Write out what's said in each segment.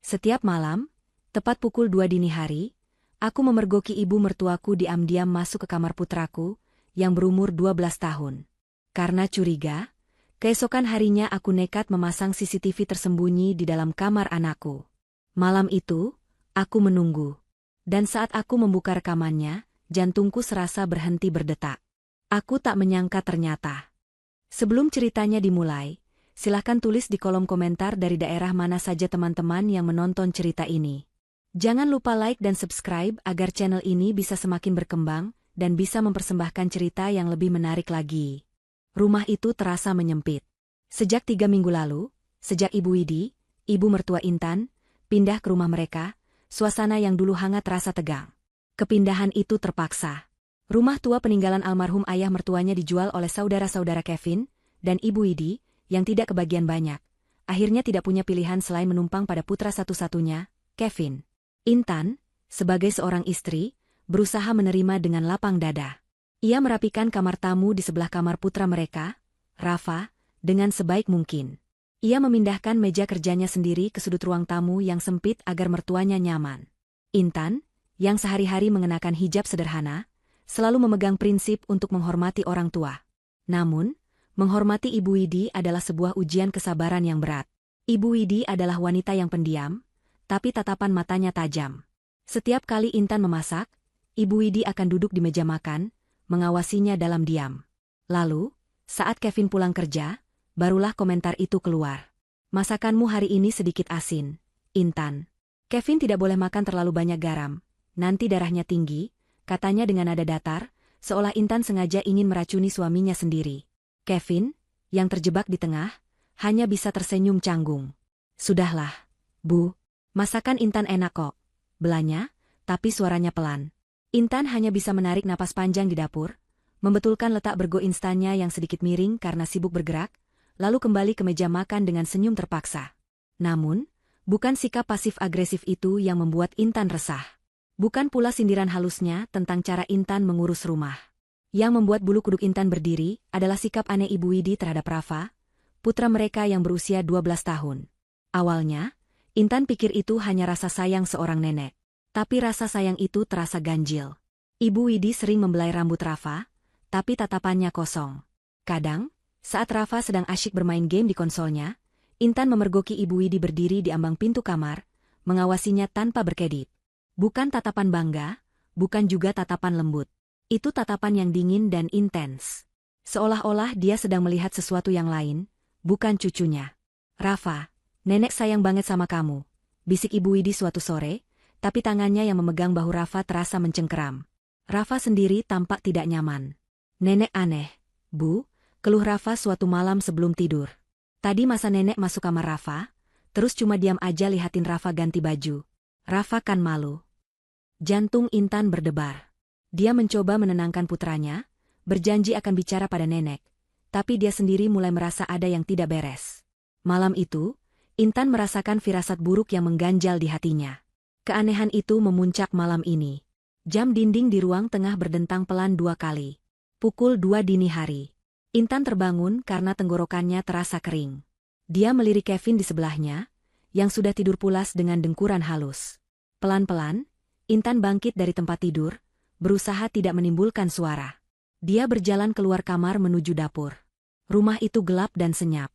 Setiap malam, tepat pukul 2 dini hari, aku memergoki ibu mertuaku diam-diam masuk ke kamar putraku, yang berumur 12 tahun. Karena curiga, keesokan harinya aku nekat memasang CCTV tersembunyi di dalam kamar anakku. Malam itu, aku menunggu. Dan saat aku membuka rekamannya, jantungku serasa berhenti berdetak. Aku tak menyangka ternyata. Sebelum ceritanya dimulai, silahkan tulis di kolom komentar dari daerah mana saja teman-teman yang menonton cerita ini. Jangan lupa like dan subscribe agar channel ini bisa semakin berkembang dan bisa mempersembahkan cerita yang lebih menarik lagi. Rumah itu terasa menyempit. Sejak 3 minggu lalu, sejak Ibu Widi, ibu mertua Intan, pindah ke rumah mereka, suasana yang dulu hangat terasa tegang. Kepindahan itu terpaksa. Rumah tua peninggalan almarhum ayah mertuanya dijual oleh saudara-saudara Kevin dan Ibu Widi, yang tidak kebagian banyak, akhirnya tidak punya pilihan selain menumpang pada putra satu-satunya, Kevin. Intan, sebagai seorang istri, berusaha menerima dengan lapang dada. Ia merapikan kamar tamu di sebelah kamar putra mereka, Rafa, dengan sebaik mungkin. Ia memindahkan meja kerjanya sendiri ke sudut ruang tamu yang sempit agar mertuanya nyaman. Intan, yang sehari-hari mengenakan hijab sederhana, selalu memegang prinsip untuk menghormati orang tua. Namun, menghormati Ibu Widi adalah sebuah ujian kesabaran yang berat. Ibu Widi adalah wanita yang pendiam, tapi tatapan matanya tajam. Setiap kali Intan memasak, Ibu Widi akan duduk di meja makan, mengawasinya dalam diam. Lalu, saat Kevin pulang kerja, barulah komentar itu keluar. "Masakanmu hari ini sedikit asin, Intan. Kevin tidak boleh makan terlalu banyak garam, nanti darahnya tinggi," katanya dengan nada datar, seolah Intan sengaja ingin meracuni suaminya sendiri. Kevin, yang terjebak di tengah, hanya bisa tersenyum canggung. "Sudahlah, Bu. Masakan Intan enak kok," belanya, tapi suaranya pelan. Intan hanya bisa menarik napas panjang di dapur, membetulkan letak bergo instannya yang sedikit miring karena sibuk bergerak, lalu kembali ke meja makan dengan senyum terpaksa. Namun, bukan sikap pasif-agresif itu yang membuat Intan resah. Bukan pula sindiran halusnya tentang cara Intan mengurus rumah. Yang membuat bulu kuduk Intan berdiri adalah sikap aneh Ibu Widi terhadap Rafa, putra mereka yang berusia 12 tahun. Awalnya, Intan pikir itu hanya rasa sayang seorang nenek. Tapi rasa sayang itu terasa ganjil. Ibu Widi sering membelai rambut Rafa, tapi tatapannya kosong. Kadang, saat Rafa sedang asyik bermain game di konsolnya, Intan memergoki Ibu Widi berdiri di ambang pintu kamar, mengawasinya tanpa berkedip. Bukan tatapan bangga, bukan juga tatapan lembut. Itu tatapan yang dingin dan intens. Seolah-olah dia sedang melihat sesuatu yang lain, bukan cucunya. "Rafa, nenek sayang banget sama kamu," bisik Ibu Widi suatu sore, tapi tangannya yang memegang bahu Rafa terasa mencengkeram. Rafa sendiri tampak tidak nyaman. "Nenek aneh, Bu," keluh Rafa suatu malam sebelum tidur. Tadi masa nenek masuk kamar Rafa, terus cuma diam aja lihatin Rafa ganti baju. Rafa kan malu. Jantung Intan berdebar. Dia mencoba menenangkan putranya, berjanji akan bicara pada nenek, tapi dia sendiri mulai merasa ada yang tidak beres. Malam itu, Intan merasakan firasat buruk yang mengganjal di hatinya. Keanehan itu memuncak malam ini. Jam dinding di ruang tengah berdentang pelan 2 kali. Pukul 2 dini hari. Intan terbangun karena tenggorokannya terasa kering. Dia melirik Kevin di sebelahnya, yang sudah tidur pulas dengan dengkuran halus. Pelan-pelan, Intan bangkit dari tempat tidur, berusaha tidak menimbulkan suara. Dia berjalan keluar kamar menuju dapur. Rumah itu gelap dan senyap.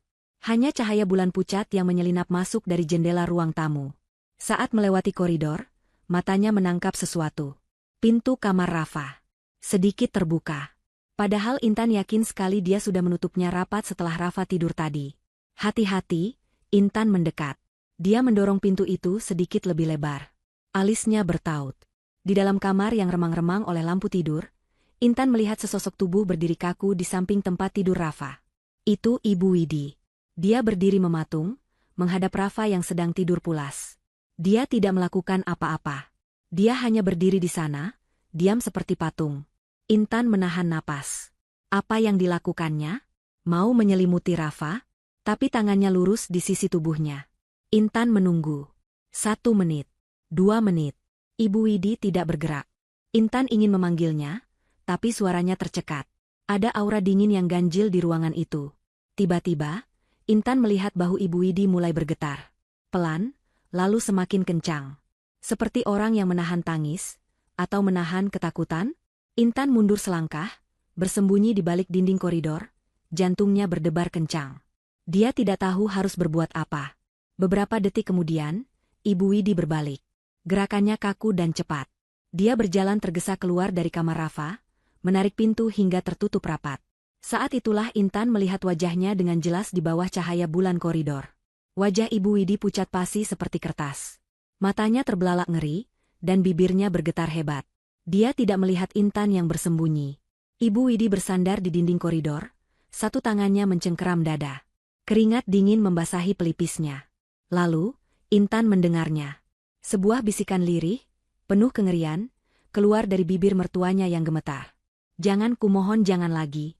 Hanya cahaya bulan pucat yang menyelinap masuk dari jendela ruang tamu. Saat melewati koridor, matanya menangkap sesuatu. Pintu kamar Rafa sedikit terbuka. Padahal Intan yakin sekali dia sudah menutupnya rapat setelah Rafa tidur tadi. Hati-hati, Intan mendekat. Dia mendorong pintu itu sedikit lebih lebar. Alisnya bertaut. Di dalam kamar yang remang-remang oleh lampu tidur, Intan melihat sesosok tubuh berdiri kaku di samping tempat tidur Rafa. Itu Ibu Widi. Dia berdiri mematung, menghadap Rafa yang sedang tidur pulas. Dia tidak melakukan apa-apa. Dia hanya berdiri di sana, diam seperti patung. Intan menahan napas. Apa yang dilakukannya? Mau menyelimuti Rafa? Tapi tangannya lurus di sisi tubuhnya. Intan menunggu. 1 menit. 2 menit. Ibu Widi tidak bergerak. Intan ingin memanggilnya, tapi suaranya tercekat. Ada aura dingin yang ganjil di ruangan itu. Tiba-tiba, Intan melihat bahu Ibu Widi mulai bergetar. Pelan, lalu semakin kencang. Seperti orang yang menahan tangis, atau menahan ketakutan. Intan mundur selangkah, bersembunyi di balik dinding koridor, jantungnya berdebar kencang. Dia tidak tahu harus berbuat apa. Beberapa detik kemudian, Ibu Widi berbalik. Gerakannya kaku dan cepat. Dia berjalan tergesa keluar dari kamar Rafa, menarik pintu hingga tertutup rapat. Saat itulah Intan melihat wajahnya dengan jelas di bawah cahaya bulan koridor. Wajah Ibu Widi pucat pasi seperti kertas. Matanya terbelalak ngeri, dan bibirnya bergetar hebat. Dia tidak melihat Intan yang bersembunyi. Ibu Widi bersandar di dinding koridor, satu tangannya mencengkeram dada. Keringat dingin membasahi pelipisnya. Lalu, Intan mendengarnya. Sebuah bisikan lirih, penuh kengerian, keluar dari bibir mertuanya yang gemetar. "Jangan, kumohon jangan lagi."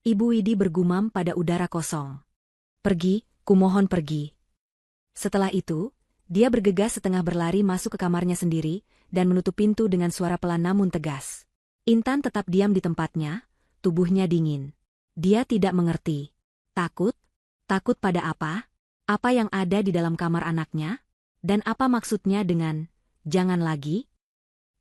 Ibu Widi bergumam pada udara kosong. "Pergi, kumohon pergi." Setelah itu, dia bergegas setengah berlari masuk ke kamarnya sendiri, dan menutup pintu dengan suara pelan namun tegas. Intan tetap diam di tempatnya, tubuhnya dingin. Dia tidak mengerti. Takut? Takut pada apa? Apa yang ada di dalam kamar anaknya? Dan apa maksudnya dengan, "Jangan lagi"?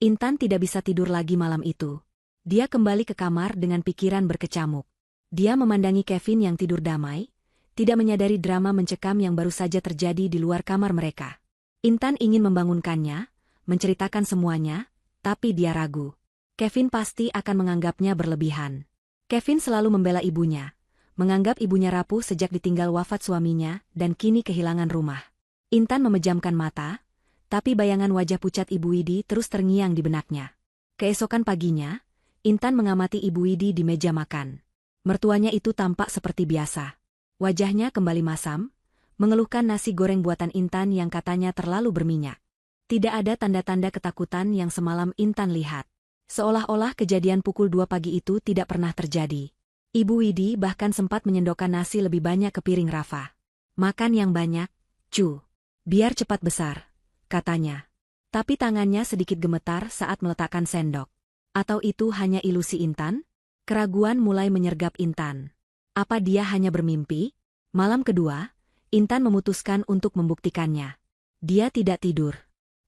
Intan tidak bisa tidur lagi malam itu. Dia kembali ke kamar dengan pikiran berkecamuk. Dia memandangi Kevin yang tidur damai, tidak menyadari drama mencekam yang baru saja terjadi di luar kamar mereka. Intan ingin membangunkannya, menceritakan semuanya, tapi dia ragu. Kevin pasti akan menganggapnya berlebihan. Kevin selalu membela ibunya, menganggap ibunya rapuh sejak ditinggal wafat suaminya dan kini kehilangan rumah. Intan memejamkan mata, tapi bayangan wajah pucat Ibu Widi terus terngiang di benaknya. Keesokan paginya, Intan mengamati Ibu Widi di meja makan. Mertuanya itu tampak seperti biasa. Wajahnya kembali masam, mengeluhkan nasi goreng buatan Intan yang katanya terlalu berminyak. Tidak ada tanda-tanda ketakutan yang semalam Intan lihat. Seolah-olah kejadian pukul 2 pagi itu tidak pernah terjadi. Ibu Widi bahkan sempat menyendokkan nasi lebih banyak ke piring Rafa. "Makan yang banyak, Cu. Biar cepat besar," katanya. Tapi tangannya sedikit gemetar saat meletakkan sendok. Atau itu hanya ilusi Intan? Keraguan mulai menyergap Intan. Apa dia hanya bermimpi? Malam kedua, Intan memutuskan untuk membuktikannya. Dia tidak tidur.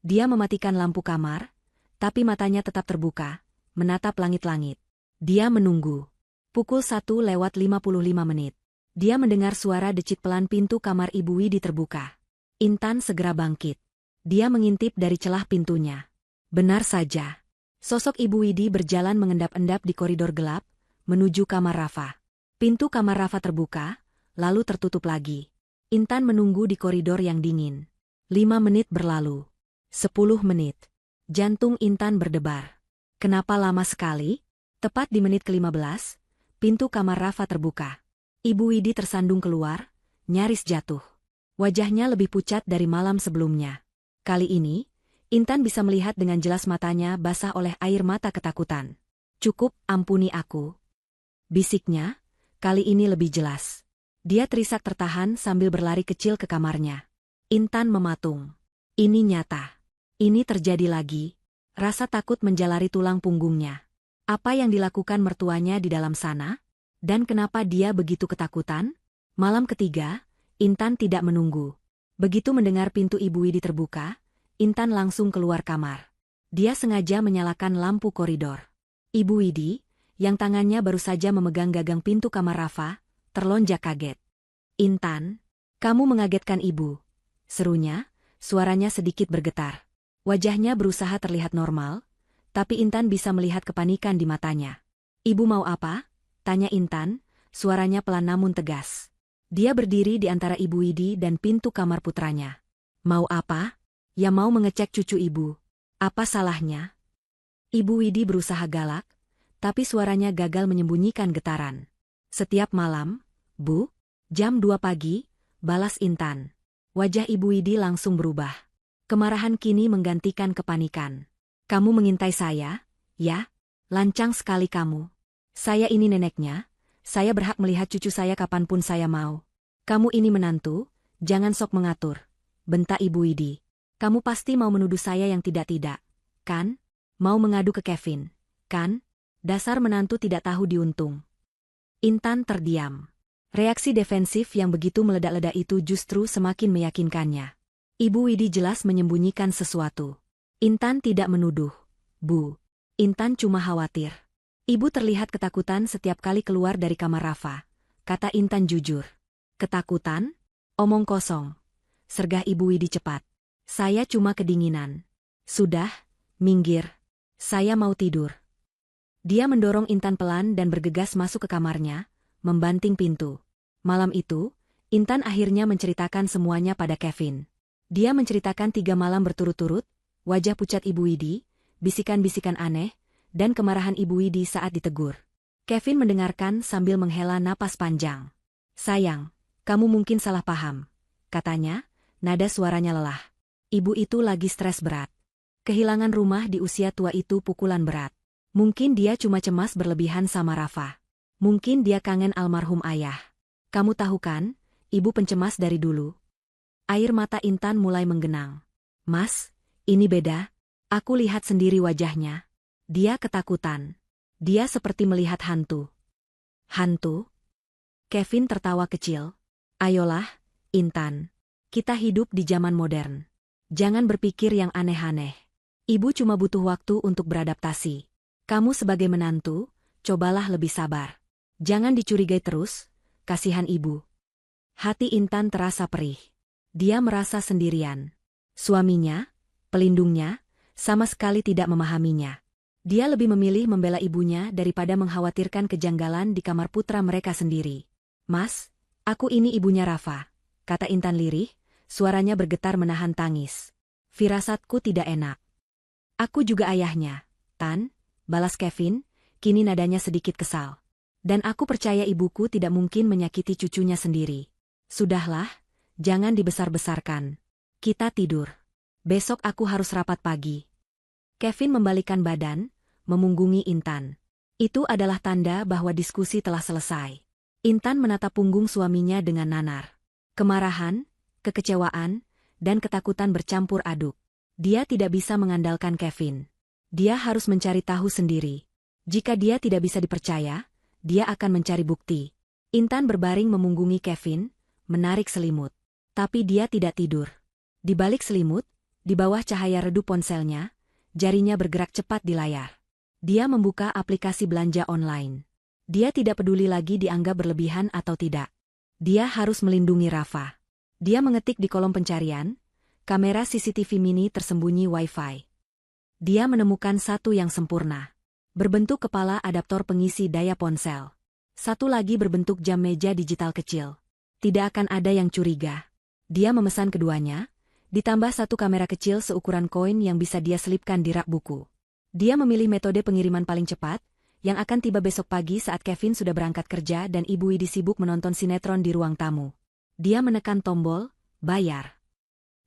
Dia mematikan lampu kamar, tapi matanya tetap terbuka, menatap langit-langit. Dia menunggu. Pukul 1:55. Dia mendengar suara decit pelan pintu kamar Ibu Widi terbuka. Intan segera bangkit. Dia mengintip dari celah pintunya. Benar saja. Sosok Ibu Widi berjalan mengendap-endap di koridor gelap, menuju kamar Rafa. Pintu kamar Rafa terbuka, lalu tertutup lagi. Intan menunggu di koridor yang dingin. 5 menit berlalu. 10 menit. Jantung Intan berdebar. Kenapa lama sekali? Tepat di menit ke-15, pintu kamar Rafa terbuka. Ibu Widi tersandung keluar, nyaris jatuh. Wajahnya lebih pucat dari malam sebelumnya. Kali ini, Intan bisa melihat dengan jelas matanya basah oleh air mata ketakutan. "Cukup, ampuni aku," bisiknya, kali ini lebih jelas. Dia terisak tertahan sambil berlari kecil ke kamarnya. Intan mematung. Ini nyata. Ini terjadi lagi. Rasa takut menjalari tulang punggungnya. Apa yang dilakukan mertuanya di dalam sana? Dan kenapa dia begitu ketakutan? Malam ketiga, Intan tidak menunggu. Begitu mendengar pintu Ibu Widi terbuka, Intan langsung keluar kamar. Dia sengaja menyalakan lampu koridor. Ibu Widi, yang tangannya baru saja memegang gagang pintu kamar Rafa, terlonjak kaget. "Intan, kamu mengagetkan ibu," serunya, suaranya sedikit bergetar. Wajahnya berusaha terlihat normal, tapi Intan bisa melihat kepanikan di matanya. "Ibu mau apa?" tanya Intan, suaranya pelan namun tegas. Dia berdiri di antara Ibu Widi dan pintu kamar putranya. "Mau apa?" "Ya mau mengecek cucu ibu." "Apa salahnya?" Ibu Widi berusaha galak, tapi suaranya gagal menyembunyikan getaran. "Setiap malam, Bu, jam 2 pagi, balas Intan. Wajah Ibu Widi langsung berubah. Kemarahan kini menggantikan kepanikan. "Kamu mengintai saya, ya? Lancang sekali kamu. Saya ini neneknya, saya berhak melihat cucu saya kapanpun saya mau. Kamu ini menantu, jangan sok mengatur," bentak Ibu Widi. "Kamu pasti mau menuduh saya yang tidak-tidak, kan? Mau mengadu ke Kevin, kan? Dasar menantu tidak tahu diuntung." Intan terdiam. Reaksi defensif yang begitu meledak-ledak itu justru semakin meyakinkannya. Ibu Widi jelas menyembunyikan sesuatu. Intan tidak menuduh, Bu. Intan cuma khawatir. Ibu terlihat ketakutan setiap kali keluar dari kamar Rafa, kata Intan jujur. Ketakutan? Omong kosong. Sergah Ibu Widi cepat. Saya cuma kedinginan. Sudah, minggir. Saya mau tidur. Dia mendorong Intan pelan dan bergegas masuk ke kamarnya, membanting pintu. Malam itu, Intan akhirnya menceritakan semuanya pada Kevin. Dia menceritakan 3 malam berturut-turut, wajah pucat Ibu Widi, bisikan-bisikan aneh, dan kemarahan Ibu Widi saat ditegur. Kevin mendengarkan sambil menghela napas panjang. Sayang, kamu mungkin salah paham, katanya, nada suaranya lelah. Ibu itu lagi stres berat. Kehilangan rumah di usia tua itu pukulan berat. Mungkin dia cuma cemas berlebihan sama Rafa. Mungkin dia kangen almarhum ayah. Kamu tahu kan, ibu pencemas dari dulu. Air mata Intan mulai menggenang. Mas, ini beda. Aku lihat sendiri wajahnya. Dia ketakutan. Dia seperti melihat hantu. Hantu? Kevin tertawa kecil. Ayolah, Intan. Kita hidup di zaman modern. Jangan berpikir yang aneh-aneh. Ibu cuma butuh waktu untuk beradaptasi. Kamu sebagai menantu, cobalah lebih sabar. Jangan dicurigai terus, kasihan ibu. Hati Intan terasa perih. Dia merasa sendirian. Suaminya, pelindungnya, sama sekali tidak memahaminya. Dia lebih memilih membela ibunya daripada mengkhawatirkan kejanggalan di kamar putra mereka sendiri. Mas, aku ini ibunya Rafa, kata Intan lirih, suaranya bergetar menahan tangis. Firasatku tidak enak. Aku juga ayahnya, Tan, balas Kevin, kini nadanya sedikit kesal. Dan aku percaya ibuku tidak mungkin menyakiti cucunya sendiri. Sudahlah, jangan dibesar-besarkan. Kita tidur. Besok aku harus rapat pagi. Kevin membalikkan badan, memunggungi Intan. Itu adalah tanda bahwa diskusi telah selesai. Intan menatap punggung suaminya dengan nanar. Kemarahan, kekecewaan, dan ketakutan bercampur aduk. Dia tidak bisa mengandalkan Kevin. Dia harus mencari tahu sendiri. Jika dia tidak bisa dipercaya, dia akan mencari bukti. Intan berbaring memunggungi Kevin, menarik selimut. Tapi dia tidak tidur. Di balik selimut, di bawah cahaya redup ponselnya, jarinya bergerak cepat di layar. Dia membuka aplikasi belanja online. Dia tidak peduli lagi dianggap berlebihan atau tidak. Dia harus melindungi Rafa. Dia mengetik di kolom pencarian, kamera CCTV mini tersembunyi Wi-Fi. Dia menemukan satu yang sempurna. Berbentuk kepala adaptor pengisi daya ponsel. Satu lagi berbentuk jam meja digital kecil. Tidak akan ada yang curiga. Dia memesan keduanya, ditambah satu kamera kecil seukuran koin yang bisa dia selipkan di rak buku. Dia memilih metode pengiriman paling cepat, yang akan tiba besok pagi saat Kevin sudah berangkat kerja dan Ibu Widi sibuk menonton sinetron di ruang tamu. Dia menekan tombol, bayar.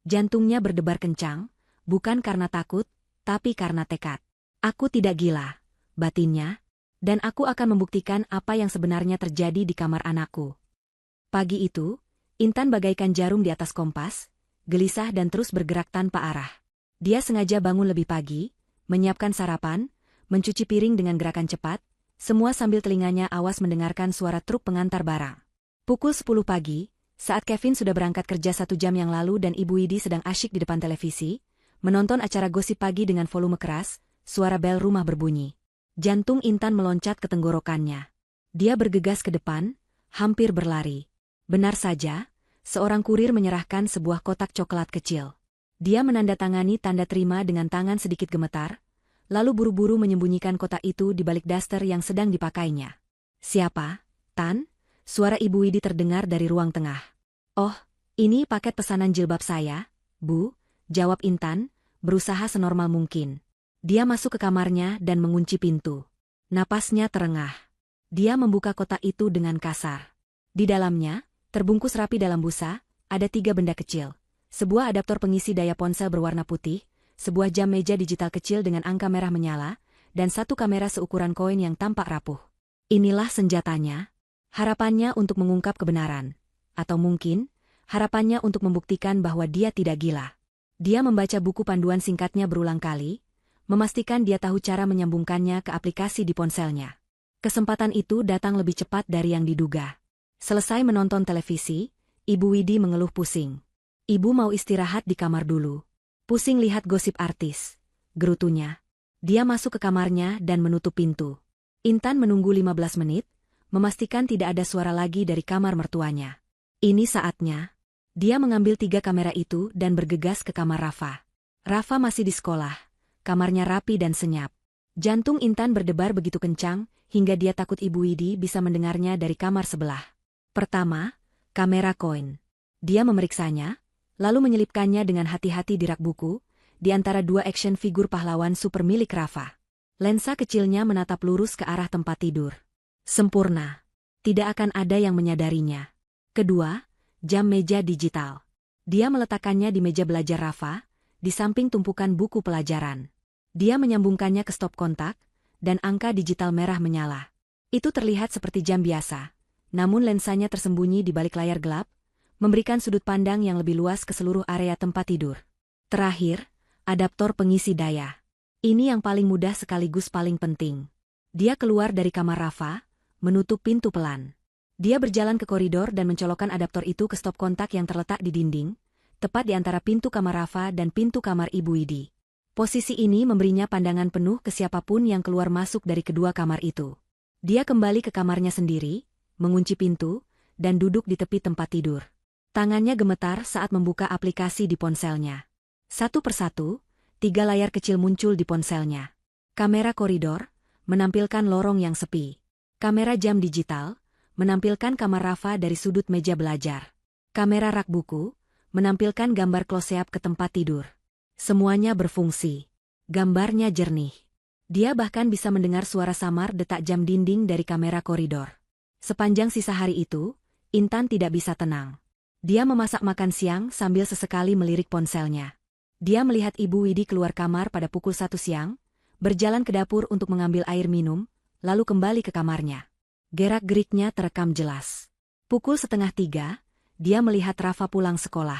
Jantungnya berdebar kencang, bukan karena takut, tapi karena tekad. Aku tidak gila, batinnya, dan aku akan membuktikan apa yang sebenarnya terjadi di kamar anakku. Pagi itu, Intan bagaikan jarum di atas kompas, gelisah dan terus bergerak tanpa arah. Dia sengaja bangun lebih pagi, menyiapkan sarapan, mencuci piring dengan gerakan cepat, semua sambil telinganya awas mendengarkan suara truk pengantar barang. Pukul 10 pagi, saat Kevin sudah berangkat kerja 1 jam yang lalu dan Ibu Widi sedang asyik di depan televisi, menonton acara gosip pagi dengan volume keras, suara bel rumah berbunyi. Jantung Intan meloncat ke tenggorokannya. Dia bergegas ke depan, hampir berlari. Benar saja, seorang kurir menyerahkan sebuah kotak coklat kecil. Dia menandatangani tanda terima dengan tangan sedikit gemetar, lalu buru-buru menyembunyikan kotak itu di balik daster yang sedang dipakainya. Siapa, Tan? Suara Ibu Widi terdengar dari ruang tengah. Oh, ini paket pesanan jilbab saya, Bu, jawab Intan, berusaha senormal mungkin. Dia masuk ke kamarnya dan mengunci pintu. Napasnya terengah. Dia membuka kotak itu dengan kasar. Di dalamnya, terbungkus rapi dalam busa, ada 3 benda kecil. Sebuah adaptor pengisi daya ponsel berwarna putih, sebuah jam meja digital kecil dengan angka merah menyala, dan 1 kamera seukuran koin yang tampak rapuh. Inilah senjatanya. Harapannya untuk mengungkap kebenaran. Atau mungkin, harapannya untuk membuktikan bahwa dia tidak gila. Dia membaca buku panduan singkatnya berulang kali, memastikan dia tahu cara menyambungkannya ke aplikasi di ponselnya. Kesempatan itu datang lebih cepat dari yang diduga. Selesai menonton televisi, Ibu Widi mengeluh pusing. Ibu mau istirahat di kamar dulu. Pusing lihat gosip artis. Gerutunya. Dia masuk ke kamarnya dan menutup pintu. Intan menunggu 15 menit, memastikan tidak ada suara lagi dari kamar mertuanya. Ini saatnya. Dia mengambil 3 kamera itu dan bergegas ke kamar Rafa. Rafa masih di sekolah. Kamarnya rapi dan senyap. Jantung Intan berdebar begitu kencang, hingga dia takut Ibu Widi bisa mendengarnya dari kamar sebelah. Pertama, kamera koin. Dia memeriksanya, lalu menyelipkannya dengan hati-hati di rak buku, di antara 2 action figur pahlawan super milik Rafa. Lensa kecilnya menatap lurus ke arah tempat tidur. Sempurna. Tidak akan ada yang menyadarinya. Kedua, jam meja digital. Dia meletakkannya di meja belajar Rafa, di samping tumpukan buku pelajaran. Dia menyambungkannya ke stop kontak, dan angka digital merah menyala. Itu terlihat seperti jam biasa, namun lensanya tersembunyi di balik layar gelap, memberikan sudut pandang yang lebih luas ke seluruh area tempat tidur. Terakhir, adaptor pengisi daya. Ini yang paling mudah sekaligus paling penting. Dia keluar dari kamar Rafa, menutup pintu pelan. Dia berjalan ke koridor dan mencolokkan adaptor itu ke stop kontak yang terletak di dinding, tepat di antara pintu kamar Rafa dan pintu kamar Ibu Widi. Posisi ini memberinya pandangan penuh ke siapapun yang keluar masuk dari kedua kamar itu. Dia kembali ke kamarnya sendiri, mengunci pintu, dan duduk di tepi tempat tidur. Tangannya gemetar saat membuka aplikasi di ponselnya. Satu persatu, 3 layar kecil muncul di ponselnya. Kamera koridor, menampilkan lorong yang sepi. Kamera jam digital, menampilkan kamar Rafa dari sudut meja belajar. Kamera rak buku, menampilkan gambar close-up ke tempat tidur. Semuanya berfungsi. Gambarnya jernih. Dia bahkan bisa mendengar suara samar detak jam dinding dari kamera koridor. Sepanjang sisa hari itu, Intan tidak bisa tenang. Dia memasak makan siang sambil sesekali melirik ponselnya. Dia melihat Ibu Widi keluar kamar pada pukul 1 siang, berjalan ke dapur untuk mengambil air minum, lalu kembali ke kamarnya. Gerak-geriknya terekam jelas. Pukul 2:30, dia melihat Rafa pulang sekolah.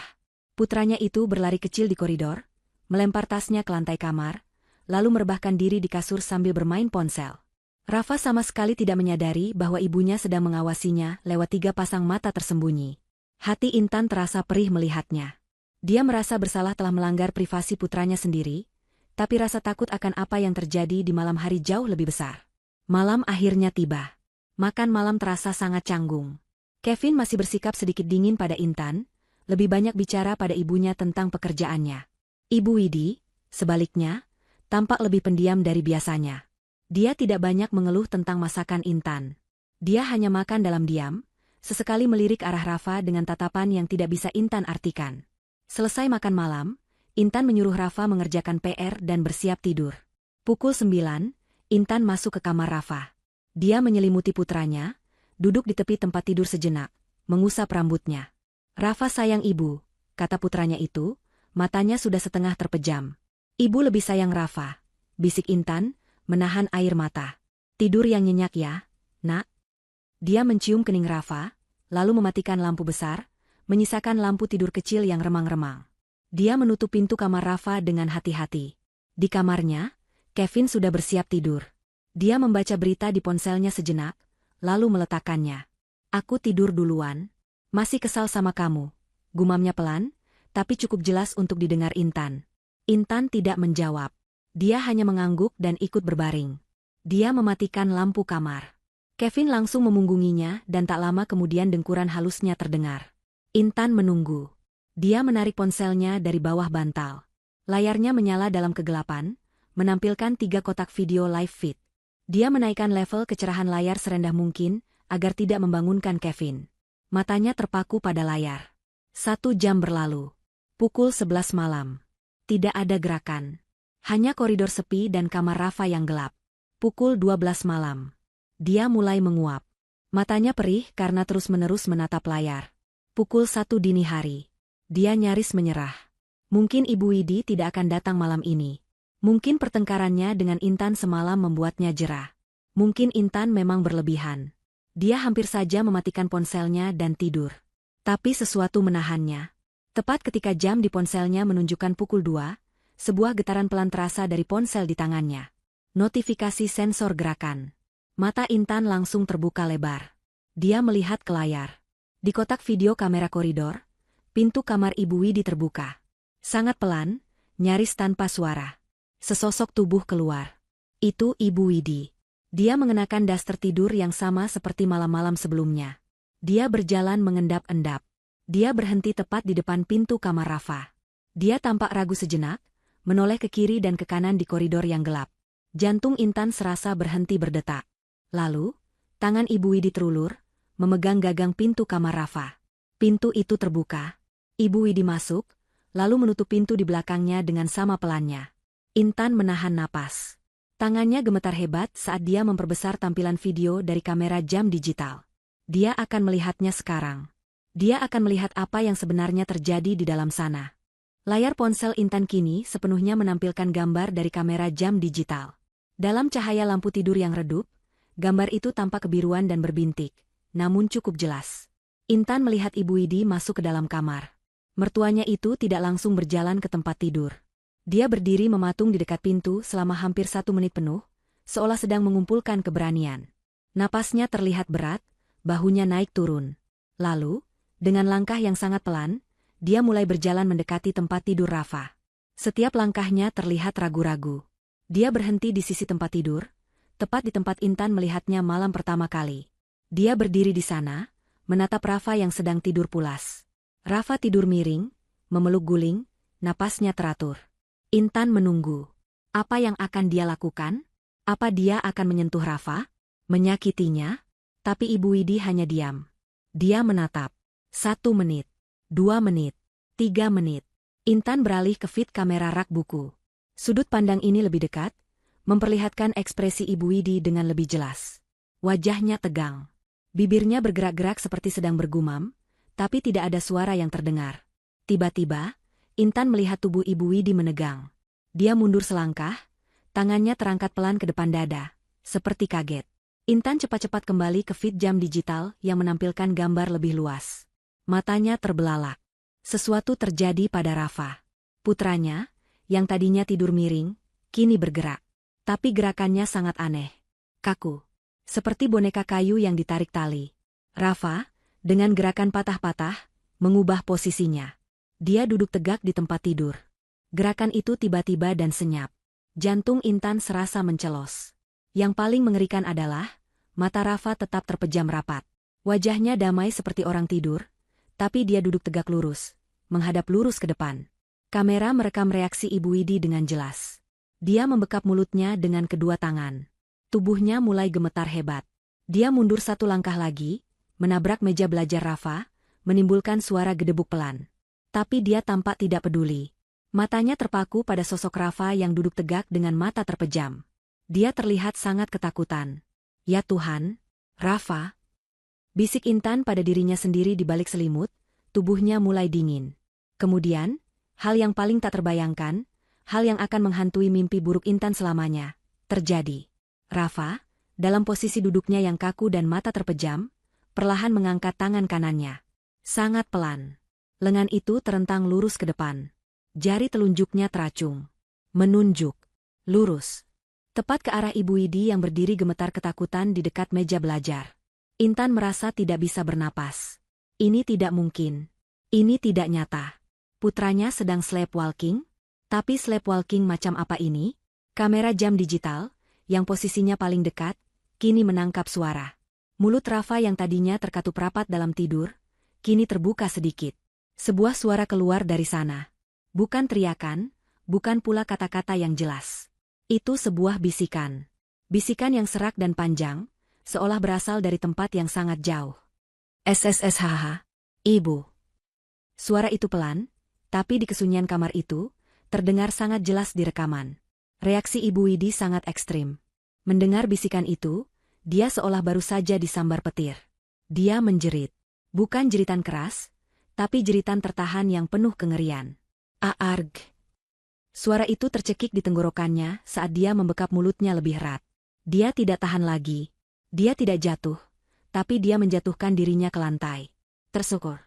Putranya itu berlari kecil di koridor, melempar tasnya ke lantai kamar, lalu merebahkan diri di kasur sambil bermain ponsel. Rafa sama sekali tidak menyadari bahwa ibunya sedang mengawasinya lewat 3 pasang mata tersembunyi. Hati Intan terasa perih melihatnya. Dia merasa bersalah telah melanggar privasi putranya sendiri, tapi rasa takut akan apa yang terjadi di malam hari jauh lebih besar. Malam akhirnya tiba. Makan malam terasa sangat canggung. Kevin masih bersikap sedikit dingin pada Intan, lebih banyak bicara pada ibunya tentang pekerjaannya. Ibu Widi, sebaliknya, tampak lebih pendiam dari biasanya. Dia tidak banyak mengeluh tentang masakan Intan. Dia hanya makan dalam diam, sesekali melirik arah Rafa dengan tatapan yang tidak bisa Intan artikan. Selesai makan malam, Intan menyuruh Rafa mengerjakan PR dan bersiap tidur. Pukul 9, Intan masuk ke kamar Rafa. Dia menyelimuti putranya, duduk di tepi tempat tidur sejenak, mengusap rambutnya. "Rafa sayang ibu," kata putranya itu, matanya sudah setengah terpejam. "Ibu lebih sayang Rafa," bisik Intan, menahan air mata. "Tidur yang nyenyak ya, nak." Dia mencium kening Rafa, lalu mematikan lampu besar, menyisakan lampu tidur kecil yang remang-remang. Dia menutup pintu kamar Rafa dengan hati-hati. Di kamarnya, Kevin sudah bersiap tidur. Dia membaca berita di ponselnya sejenak, lalu meletakkannya. "Aku tidur duluan. Masih kesal sama kamu," gumamnya pelan, tapi cukup jelas untuk didengar Intan. Intan tidak menjawab. Dia hanya mengangguk dan ikut berbaring. Dia mematikan lampu kamar. Kevin langsung memunggunginya dan tak lama kemudian dengkuran halusnya terdengar. Intan menunggu. Dia menarik ponselnya dari bawah bantal. Layarnya menyala dalam kegelapan, menampilkan 3 kotak video live feed. Dia menaikkan level kecerahan layar serendah mungkin, agar tidak membangunkan Kevin. Matanya terpaku pada layar. 1 jam berlalu. Pukul 11 malam. Tidak ada gerakan. Hanya koridor sepi dan kamar Rafa yang gelap. Pukul 12 malam. Dia mulai menguap. Matanya perih karena terus-menerus menatap layar. Pukul 1 dini hari. Dia nyaris menyerah. Mungkin Ibu Widi tidak akan datang malam ini. Mungkin pertengkarannya dengan Intan semalam membuatnya jera. Mungkin Intan memang berlebihan. Dia hampir saja mematikan ponselnya dan tidur. Tapi sesuatu menahannya. Tepat ketika jam di ponselnya menunjukkan pukul 2, sebuah getaran pelan terasa dari ponsel di tangannya. Notifikasi sensor gerakan. Mata Intan langsung terbuka lebar. Dia melihat ke layar. Di kotak video kamera koridor, Pintu kamar Ibu Widi terbuka. Sangat pelan, nyaris tanpa suara. Sesosok tubuh keluar. Itu Ibu Widi. Dia mengenakan daster tidur yang sama seperti malam-malam sebelumnya. Dia berjalan mengendap-endap. Dia berhenti tepat di depan pintu kamar Rafa. Dia tampak ragu sejenak, menoleh ke kiri dan ke kanan di koridor yang gelap. Jantung Intan serasa berhenti berdetak. Lalu, tangan Ibu Widi terulur, memegang gagang pintu kamar Rafa. Pintu itu terbuka. Ibu Widi masuk, lalu menutup pintu di belakangnya dengan sama pelannya. Intan menahan napas. Tangannya gemetar hebat saat dia memperbesar tampilan video dari kamera jam digital. Dia akan melihatnya sekarang. Dia akan melihat apa yang sebenarnya terjadi di dalam sana. Layar ponsel Intan kini sepenuhnya menampilkan gambar dari kamera jam digital. Dalam cahaya lampu tidur yang redup, gambar itu tampak kebiruan dan berbintik, namun cukup jelas. Intan melihat Ibu Widi masuk ke dalam kamar. Mertuanya itu tidak langsung berjalan ke tempat tidur. Dia berdiri mematung di dekat pintu selama hampir 1 menit penuh, seolah sedang mengumpulkan keberanian. Napasnya terlihat berat, bahunya naik turun. Lalu, dengan langkah yang sangat pelan, dia mulai berjalan mendekati tempat tidur Rafa. Setiap langkahnya terlihat ragu-ragu. Dia berhenti di sisi tempat tidur, tepat di tempat Intan melihatnya malam pertama kali. Dia berdiri di sana, menatap Rafa yang sedang tidur pulas. Rafa tidur miring, memeluk guling, napasnya teratur. Intan menunggu. Apa yang akan dia lakukan? Apa dia akan menyentuh Rafa? Menyakitinya? Tapi Ibu Widi hanya diam. Dia menatap. 1 menit. 2 menit. 3 menit. Intan beralih ke feed kamera rak buku. Sudut pandang ini lebih dekat, memperlihatkan ekspresi Ibu Widi dengan lebih jelas. Wajahnya tegang. Bibirnya bergerak-gerak seperti sedang bergumam, tapi tidak ada suara yang terdengar. Tiba-tiba, Intan melihat tubuh Ibu Widi menegang. Dia mundur selangkah, tangannya terangkat pelan ke depan dada, seperti kaget. Intan cepat-cepat kembali ke feed jam digital yang menampilkan gambar lebih luas. Matanya terbelalak. Sesuatu terjadi pada Rafa. Putranya, yang tadinya tidur miring, kini bergerak. Tapi gerakannya sangat aneh. Kaku. Seperti boneka kayu yang ditarik tali. Rafa, dengan gerakan patah-patah, mengubah posisinya. Dia duduk tegak di tempat tidur. Gerakan itu tiba-tiba dan senyap. Jantung Intan serasa mencelos. Yang paling mengerikan adalah, mata Rafa tetap terpejam rapat. Wajahnya damai seperti orang tidur, tapi dia duduk tegak lurus, menghadap lurus ke depan. Kamera merekam reaksi Ibu Widi dengan jelas. Dia membekap mulutnya dengan kedua tangan. Tubuhnya mulai gemetar hebat. Dia mundur 1 langkah lagi, menabrak meja belajar Rafa, menimbulkan suara gedebuk pelan. Tapi dia tampak tidak peduli. Matanya terpaku pada sosok Rafa yang duduk tegak dengan mata terpejam. Dia terlihat sangat ketakutan. Ya Tuhan, Rafa. Bisik Intan pada dirinya sendiri di balik selimut, tubuhnya mulai dingin. Kemudian, hal yang paling tak terbayangkan, hal yang akan menghantui mimpi buruk Intan selamanya, terjadi. Rafa, dalam posisi duduknya yang kaku dan mata terpejam, perlahan mengangkat tangan kanannya. Sangat pelan. Lengan itu terentang lurus ke depan. Jari telunjuknya teracung. Menunjuk. Lurus. Tepat ke arah Ibu Widi yang berdiri gemetar ketakutan di dekat meja belajar. Intan merasa tidak bisa bernapas. Ini tidak mungkin. Ini tidak nyata. Putranya sedang sleepwalking? Tapi sleepwalking macam apa ini? Kamera jam digital, yang posisinya paling dekat, kini menangkap suara. Mulut Rafa yang tadinya terkatup rapat dalam tidur, kini terbuka sedikit. Sebuah suara keluar dari sana. Bukan teriakan, bukan pula kata-kata yang jelas. Itu sebuah bisikan. Bisikan yang serak dan panjang, seolah berasal dari tempat yang sangat jauh. SSSHH, Ibu. Suara itu pelan, tapi di kesunyian kamar itu, terdengar sangat jelas di rekaman. Reaksi Ibu Widi sangat ekstrim. Mendengar bisikan itu, dia seolah baru saja disambar petir. Dia menjerit. Bukan jeritan keras, tapi jeritan tertahan yang penuh kengerian. Aarg. Suara itu tercekik di tenggorokannya saat dia membekap mulutnya lebih erat. Dia tidak tahan lagi. Dia tidak jatuh, tapi dia menjatuhkan dirinya ke lantai. Tersukur.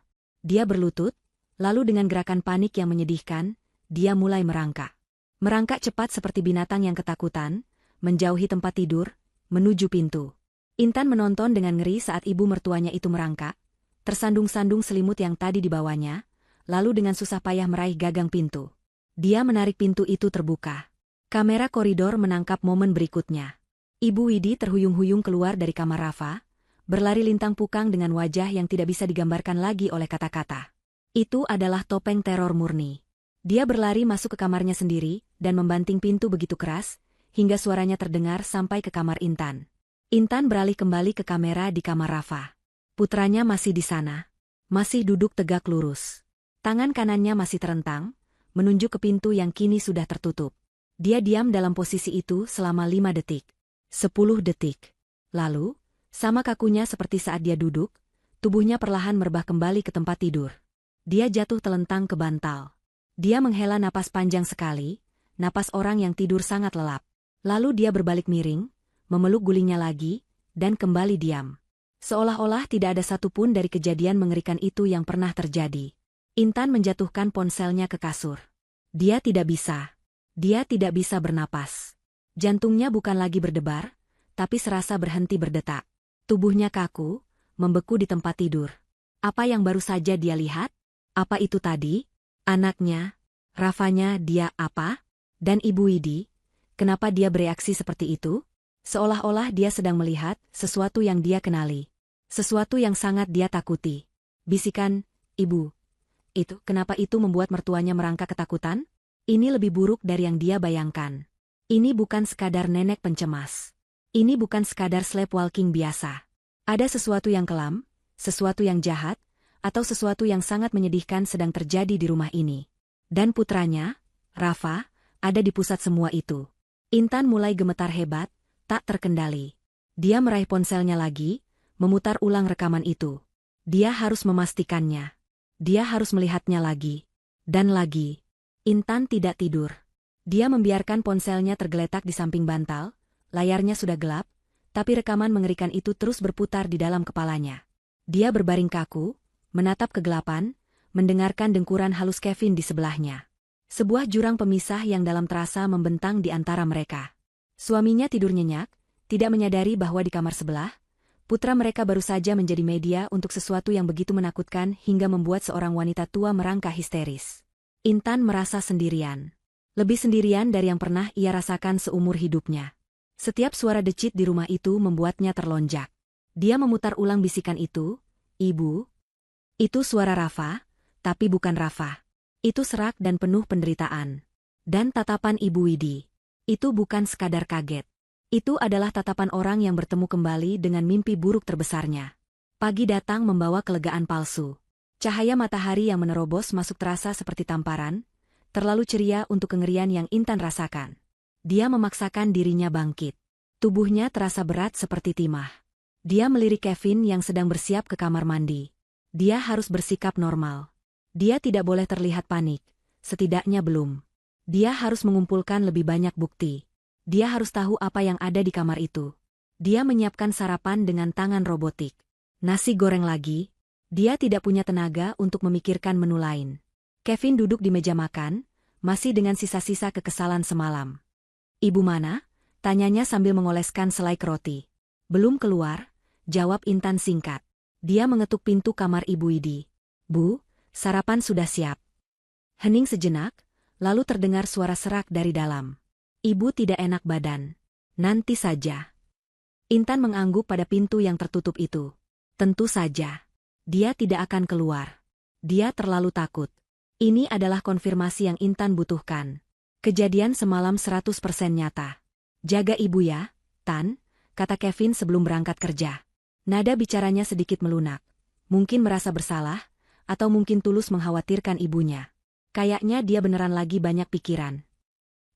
Dia berlutut, lalu dengan gerakan panik yang menyedihkan, dia mulai merangkak. Merangkak cepat seperti binatang yang ketakutan, menjauhi tempat tidur, menuju pintu. Intan menonton dengan ngeri saat ibu mertuanya itu merangkak, tersandung-sandung selimut yang tadi dibawanya, lalu dengan susah payah meraih gagang pintu. Dia menarik pintu itu terbuka. Kamera koridor menangkap momen berikutnya. Ibu Widi terhuyung-huyung keluar dari kamar Rafa, berlari lintang pukang dengan wajah yang tidak bisa digambarkan lagi oleh kata-kata. Itu adalah topeng teror murni. Dia berlari masuk ke kamarnya sendiri dan membanting pintu begitu keras, hingga suaranya terdengar sampai ke kamar Intan. Intan beralih kembali ke kamera di kamar Rafa. Putranya masih di sana. Masih duduk tegak lurus. Tangan kanannya masih terentang, menunjuk ke pintu yang kini sudah tertutup. Dia diam dalam posisi itu selama 5 detik. 10 detik. Lalu, sama kakunya seperti saat dia duduk, tubuhnya perlahan merebah kembali ke tempat tidur. Dia jatuh telentang ke bantal. Dia menghela napas panjang sekali, napas orang yang tidur sangat lelap. Lalu dia berbalik miring, memeluk gulingnya lagi, dan kembali diam. Seolah-olah tidak ada satupun dari kejadian mengerikan itu yang pernah terjadi. Intan menjatuhkan ponselnya ke kasur. Dia tidak bisa. Dia tidak bisa bernapas. Jantungnya bukan lagi berdebar, tapi serasa berhenti berdetak. Tubuhnya kaku, membeku di tempat tidur. Apa yang baru saja dia lihat? Apa itu tadi? Anaknya? Rafanya dia apa? Dan Ibu Widi? Kenapa dia bereaksi seperti itu? Seolah-olah dia sedang melihat sesuatu yang dia kenali. Sesuatu yang sangat dia takuti. Bisikan, "Ibu." Kenapa itu membuat mertuanya merangkak ketakutan? Ini lebih buruk dari yang dia bayangkan. Ini bukan sekadar nenek pencemas. Ini bukan sekadar sleepwalking biasa. Ada sesuatu yang kelam, sesuatu yang jahat, atau sesuatu yang sangat menyedihkan sedang terjadi di rumah ini. Dan putranya, Rafa, ada di pusat semua itu. Intan mulai gemetar hebat, tak terkendali. Dia meraih ponselnya lagi, memutar ulang rekaman itu. Dia harus memastikannya. Dia harus melihatnya lagi. Dan lagi. Intan tidak tidur. Dia membiarkan ponselnya tergeletak di samping bantal, layarnya sudah gelap, tapi rekaman mengerikan itu terus berputar di dalam kepalanya. Dia berbaring kaku, menatap kegelapan, mendengarkan dengkuran halus Kevin di sebelahnya. Sebuah jurang pemisah yang dalam terasa membentang di antara mereka. Suaminya tidur nyenyak, tidak menyadari bahwa di kamar sebelah, putra mereka baru saja menjadi media untuk sesuatu yang begitu menakutkan hingga membuat seorang wanita tua merangkak histeris. Intan merasa sendirian. Lebih sendirian dari yang pernah ia rasakan seumur hidupnya. Setiap suara decit di rumah itu membuatnya terlonjak. Dia memutar ulang bisikan itu, "Ibu." Itu suara Rafa, tapi bukan Rafa. Itu serak dan penuh penderitaan. Dan tatapan Ibu Widi. Itu bukan sekadar kaget. Itu adalah tatapan orang yang bertemu kembali dengan mimpi buruk terbesarnya. Pagi datang membawa kelegaan palsu. Cahaya matahari yang menerobos masuk terasa seperti tamparan, terlalu ceria untuk kengerian yang Intan rasakan. Dia memaksakan dirinya bangkit. Tubuhnya terasa berat seperti timah. Dia melirik Kevin yang sedang bersiap ke kamar mandi. Dia harus bersikap normal. Dia tidak boleh terlihat panik, setidaknya belum. Dia harus mengumpulkan lebih banyak bukti. Dia harus tahu apa yang ada di kamar itu. Dia menyiapkan sarapan dengan tangan robotik. Nasi goreng lagi. Dia tidak punya tenaga untuk memikirkan menu lain. Kevin duduk di meja makan, masih dengan sisa-sisa kekesalan semalam. "Ibu mana?" tanyanya sambil mengoleskan selai roti. "Belum keluar," jawab Intan singkat. Dia mengetuk pintu kamar Ibu Widi. "Bu, sarapan sudah siap." Hening sejenak, lalu terdengar suara serak dari dalam. "Ibu tidak enak badan." "Nanti saja." Intan mengangguk pada pintu yang tertutup itu. Tentu saja. Dia tidak akan keluar. Dia terlalu takut. Ini adalah konfirmasi yang Intan butuhkan. Kejadian semalam 100% nyata. "Jaga ibu ya, Tan," kata Kevin sebelum berangkat kerja. Nada bicaranya sedikit melunak. Mungkin merasa bersalah, atau mungkin tulus mengkhawatirkan ibunya. Kayaknya dia beneran lagi banyak pikiran.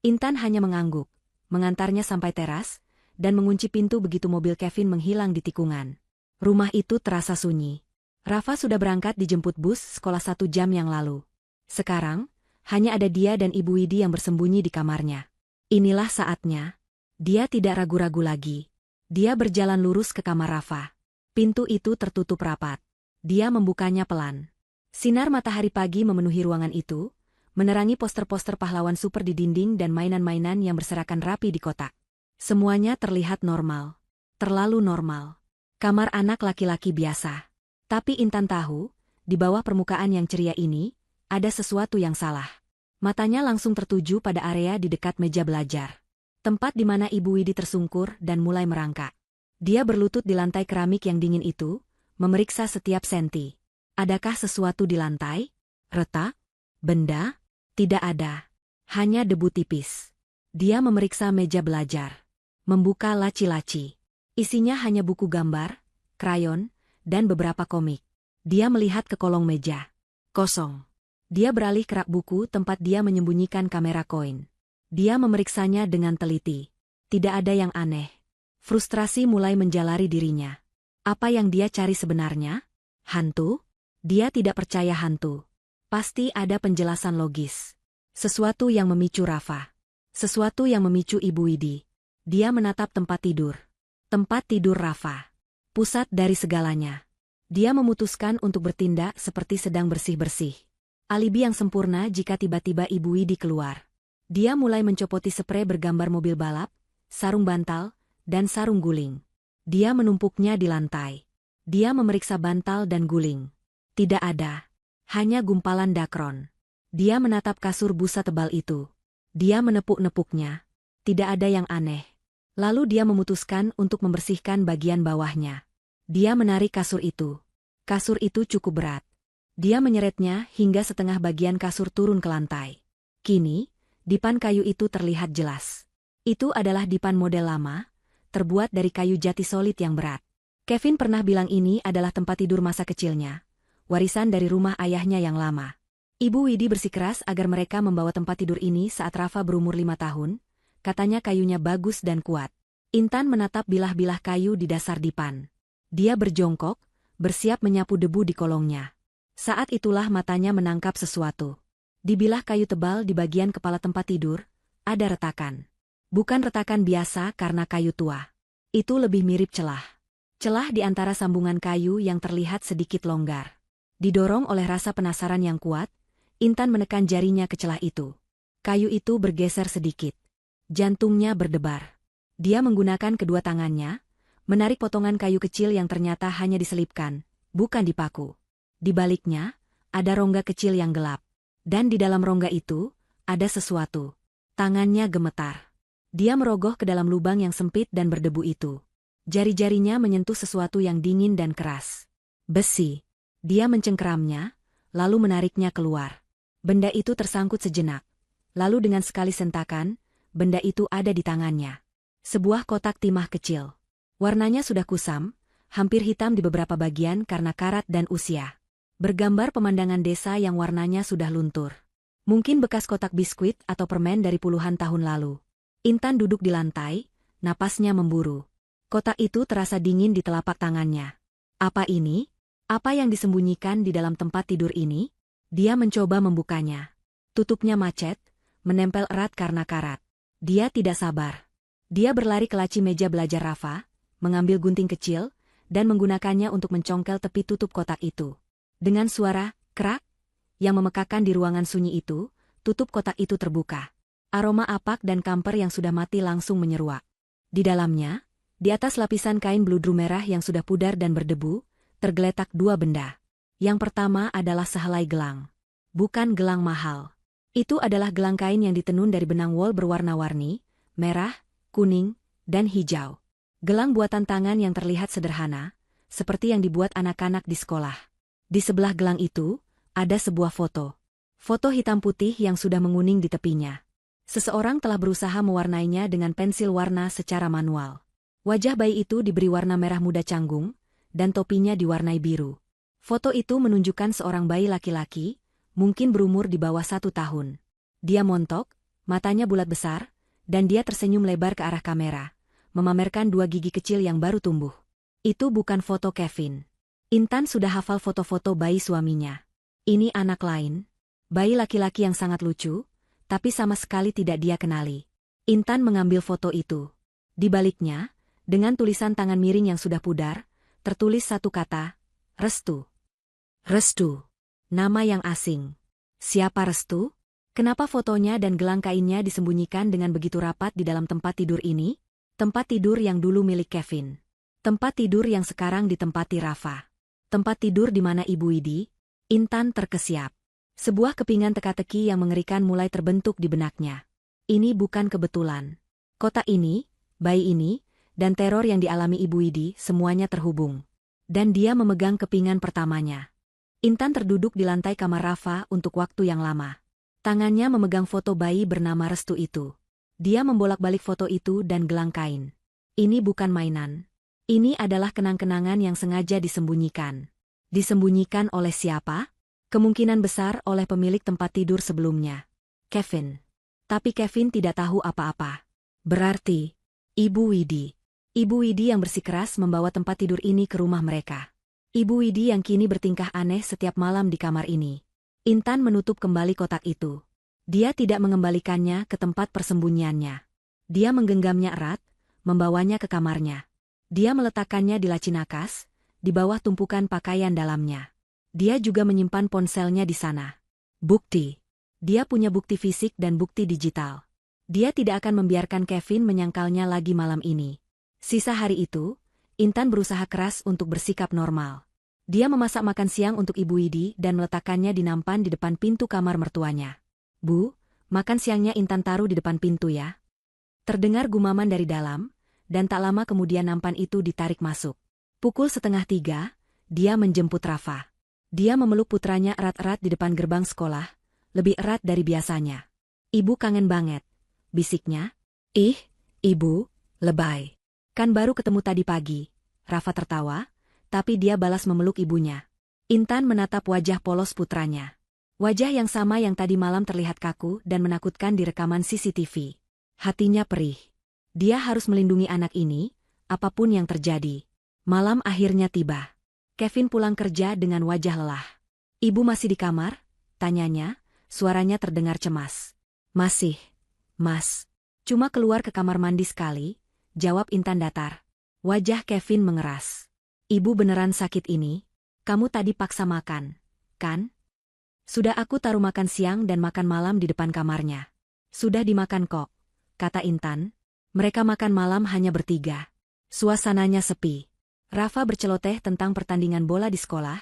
Intan hanya mengangguk, mengantarnya sampai teras, dan mengunci pintu begitu mobil Kevin menghilang di tikungan. Rumah itu terasa sunyi. Rafa sudah berangkat dijemput bus sekolah 1 jam yang lalu. Sekarang, hanya ada dia dan Ibu Widi yang bersembunyi di kamarnya. Inilah saatnya. Dia tidak ragu-ragu lagi. Dia berjalan lurus ke kamar Rafa. Pintu itu tertutup rapat. Dia membukanya pelan. Sinar matahari pagi memenuhi ruangan itu, menerangi poster-poster pahlawan super di dinding dan mainan-mainan yang berserakan rapi di kotak. Semuanya terlihat normal. Terlalu normal. Kamar anak laki-laki biasa. Tapi Intan tahu, di bawah permukaan yang ceria ini, Ada sesuatu yang salah. Matanya langsung tertuju pada area di dekat meja belajar. Tempat di mana Ibu Widi tersungkur dan mulai merangkak. Dia berlutut di lantai keramik yang dingin itu, memeriksa setiap senti. Adakah sesuatu di lantai? Retak? Benda? Tidak ada. Hanya debu tipis. Dia memeriksa meja belajar. Membuka laci-laci. Isinya hanya buku gambar, krayon, dan beberapa komik. Dia melihat ke kolong meja. Kosong. Dia beralih ke rak buku tempat dia menyembunyikan kamera koin. Dia memeriksanya dengan teliti. Tidak ada yang aneh. Frustrasi mulai menjalari dirinya. Apa yang dia cari sebenarnya? Hantu? Dia tidak percaya hantu. Pasti ada penjelasan logis. Sesuatu yang memicu Rafa. Sesuatu yang memicu Ibu Widi. Dia menatap tempat tidur. Tempat tidur Rafa. Pusat dari segalanya. Dia memutuskan untuk bertindak seperti sedang bersih-bersih. Alibi yang sempurna jika tiba-tiba Ibu Widi keluar. Dia mulai mencopoti sprei bergambar mobil balap, sarung bantal, dan sarung guling. Dia menumpuknya di lantai. Dia memeriksa bantal dan guling. Tidak ada. Hanya gumpalan dakron. Dia menatap kasur busa tebal itu. Dia menepuk-nepuknya. Tidak ada yang aneh. Lalu dia memutuskan untuk membersihkan bagian bawahnya. Dia menarik kasur itu. Kasur itu cukup berat. Dia menyeretnya hingga setengah bagian kasur turun ke lantai. Kini, dipan kayu itu terlihat jelas. Itu adalah dipan model lama, terbuat dari kayu jati solid yang berat. Kevin pernah bilang ini adalah tempat tidur masa kecilnya, warisan dari rumah ayahnya yang lama. Ibu Widi bersikeras agar mereka membawa tempat tidur ini saat Rafa berumur 5 tahun, katanya kayunya bagus dan kuat. Intan menatap bilah-bilah kayu di dasar dipan. Dia berjongkok, bersiap menyapu debu di kolongnya. Saat itulah matanya menangkap sesuatu. Di bilah kayu tebal di bagian kepala tempat tidur, ada retakan. Bukan retakan biasa karena kayu tua. Itu lebih mirip celah. Celah di antara sambungan kayu yang terlihat sedikit longgar. Didorong oleh rasa penasaran yang kuat, Intan menekan jarinya ke celah itu. Kayu itu bergeser sedikit. Jantungnya berdebar. Dia menggunakan kedua tangannya, menarik potongan kayu kecil yang ternyata hanya diselipkan, bukan dipaku. Di baliknya, ada rongga kecil yang gelap. Dan di dalam rongga itu, ada sesuatu. Tangannya gemetar. Dia merogoh ke dalam lubang yang sempit dan berdebu itu. Jari-jarinya menyentuh sesuatu yang dingin dan keras. Besi. Dia mencengkeramnya, lalu menariknya keluar. Benda itu tersangkut sejenak. Lalu dengan sekali sentakan, benda itu ada di tangannya. Sebuah kotak timah kecil. Warnanya sudah kusam, hampir hitam di beberapa bagian karena karat dan usia. Bergambar pemandangan desa yang warnanya sudah luntur. Mungkin bekas kotak biskuit atau permen dari puluhan tahun lalu. Intan duduk di lantai, napasnya memburu. Kotak itu terasa dingin di telapak tangannya. Apa ini? Apa yang disembunyikan di dalam tempat tidur ini? Dia mencoba membukanya. Tutupnya macet, menempel erat karena karat. Dia tidak sabar. Dia berlari ke laci meja belajar Rafa, mengambil gunting kecil, dan menggunakannya untuk mencongkel tepi tutup kotak itu. Dengan suara krak yang memekakan di ruangan sunyi itu, tutup kotak itu terbuka. Aroma apak dan kamper yang sudah mati langsung menyeruak. Di dalamnya, di atas lapisan kain bludru merah yang sudah pudar dan berdebu, tergeletak dua benda. Yang pertama adalah sehelai gelang. Bukan gelang mahal. Itu adalah gelang kain yang ditenun dari benang wol berwarna-warni, merah, kuning, dan hijau. Gelang buatan tangan yang terlihat sederhana, seperti yang dibuat anak-anak di sekolah. Di sebelah gelang itu, ada sebuah foto. Foto hitam putih yang sudah menguning di tepinya. Seseorang telah berusaha mewarnainya dengan pensil warna secara manual. Wajah bayi itu diberi warna merah muda canggung, dan topinya diwarnai biru. Foto itu menunjukkan seorang bayi laki-laki, mungkin berumur di bawah 1 tahun. Dia montok, matanya bulat besar, dan dia tersenyum lebar ke arah kamera, memamerkan 2 gigi kecil yang baru tumbuh. Itu bukan foto Kevin. Intan sudah hafal foto-foto bayi suaminya. Ini anak lain. Bayi laki-laki yang sangat lucu, tapi sama sekali tidak dia kenali. Intan mengambil foto itu. Di baliknya, dengan tulisan tangan miring yang sudah pudar, tertulis satu kata, Restu. Restu. Nama yang asing. Siapa Restu? Kenapa fotonya dan gelang kainnya disembunyikan dengan begitu rapat di dalam tempat tidur ini? Tempat tidur yang dulu milik Kevin. Tempat tidur yang sekarang ditempati Rafa. Tempat tidur di mana Ibu Widi? Intan terkesiap. Sebuah kepingan teka-teki yang mengerikan mulai terbentuk di benaknya. Ini bukan kebetulan. Kota ini, bayi ini, dan teror yang dialami Ibu Widi semuanya terhubung. Dan dia memegang kepingan pertamanya. Intan terduduk di lantai kamar Rafa untuk waktu yang lama. Tangannya memegang foto bayi bernama Restu itu. Dia membolak-balik foto itu dan gelang kain. Ini bukan mainan. Ini adalah kenang-kenangan yang sengaja disembunyikan. Disembunyikan oleh siapa? Kemungkinan besar oleh pemilik tempat tidur sebelumnya, Kevin. Tapi Kevin tidak tahu apa-apa. Berarti, Ibu Widi. Ibu Widi yang bersikeras membawa tempat tidur ini ke rumah mereka. Ibu Widi yang kini bertingkah aneh setiap malam di kamar ini. Intan menutup kembali kotak itu. Dia tidak mengembalikannya ke tempat persembunyiannya. Dia menggenggamnya erat, membawanya ke kamarnya. Dia meletakkannya di laci nakas, di bawah tumpukan pakaian dalamnya. Dia juga menyimpan ponselnya di sana. Bukti. Dia punya bukti fisik dan bukti digital. Dia tidak akan membiarkan Kevin menyangkalnya lagi malam ini. Sisa hari itu, Intan berusaha keras untuk bersikap normal. Dia memasak makan siang untuk Ibu Widi dan meletakkannya di nampan di depan pintu kamar mertuanya. "Bu, makan siangnya Intan taruh di depan pintu ya." Terdengar gumaman dari dalam, dan tak lama kemudian nampan itu ditarik masuk. Pukul 2:30, dia menjemput Rafa. Dia memeluk putranya erat-erat di depan gerbang sekolah, lebih erat dari biasanya. "Ibu kangen banget," bisiknya. "Ih, Ibu, lebay. Kan baru ketemu tadi pagi." Rafa tertawa, tapi dia balas memeluk ibunya. Intan menatap wajah polos putranya. Wajah yang sama yang tadi malam terlihat kaku dan menakutkan di rekaman CCTV. Hatinya perih. Dia harus melindungi anak ini, apapun yang terjadi. Malam akhirnya tiba. Kevin pulang kerja dengan wajah lelah. "Ibu masih di kamar?" tanyanya, suaranya terdengar cemas. "Masih, Mas. Cuma keluar ke kamar mandi sekali," jawab Intan datar. Wajah Kevin mengeras. "Ibu beneran sakit ini? Kamu tadi paksa makan, kan?" "Sudah aku taruh makan siang dan makan malam di depan kamarnya." "Sudah dimakan kok," kata Intan. Mereka makan malam hanya bertiga. Suasananya sepi. Rafa berceloteh tentang pertandingan bola di sekolah,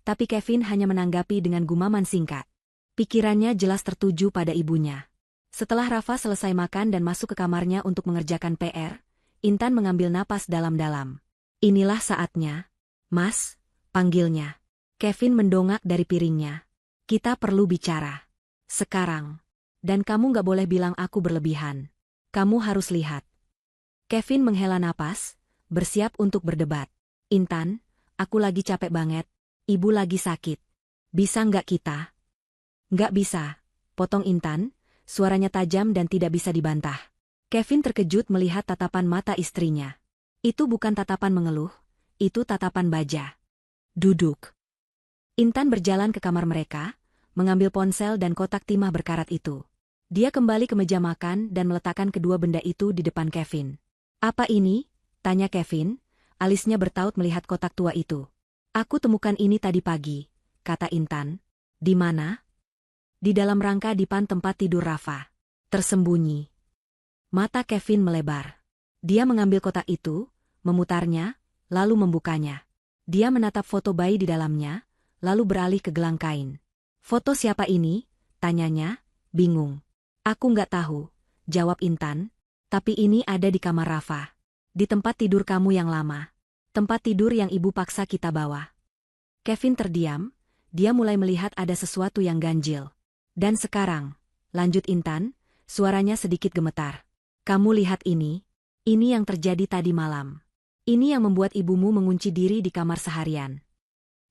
tapi Kevin hanya menanggapi dengan gumaman singkat. Pikirannya jelas tertuju pada ibunya. Setelah Rafa selesai makan dan masuk ke kamarnya untuk mengerjakan PR, Intan mengambil napas dalam-dalam. "Inilah saatnya." "Mas," panggilnya. Kevin mendongak dari piringnya. "Kita perlu bicara. Sekarang. Dan kamu gak boleh bilang aku berlebihan. Kamu harus lihat." Kevin menghela napas, bersiap untuk berdebat. "Intan, aku lagi capek banget. Ibu lagi sakit. Bisa nggak kita?" "Nggak bisa," potong Intan, suaranya tajam dan tidak bisa dibantah. Kevin terkejut melihat tatapan mata istrinya. Itu bukan tatapan mengeluh, itu tatapan baja. "Duduk." Intan berjalan ke kamar mereka, mengambil ponsel dan kotak timah berkarat itu. Dia kembali ke meja makan dan meletakkan kedua benda itu di depan Kevin. "Apa ini?" tanya Kevin, alisnya bertaut melihat kotak tua itu. "Aku temukan ini tadi pagi," kata Intan. "Di mana?" "Di dalam rangka dipan tempat tidur Rafa. Tersembunyi." Mata Kevin melebar. Dia mengambil kotak itu, memutarnya, lalu membukanya. Dia menatap foto bayi di dalamnya, lalu beralih ke gelang kain. "Foto siapa ini?" tanyanya, bingung. "Aku nggak tahu," jawab Intan. "Tapi ini ada di kamar Rafa. Di tempat tidur kamu yang lama. Tempat tidur yang ibu paksa kita bawa." Kevin terdiam, dia mulai melihat ada sesuatu yang ganjil. "Dan sekarang," lanjut Intan, suaranya sedikit gemetar. "Kamu lihat ini? Ini yang terjadi tadi malam. Ini yang membuat ibumu mengunci diri di kamar seharian."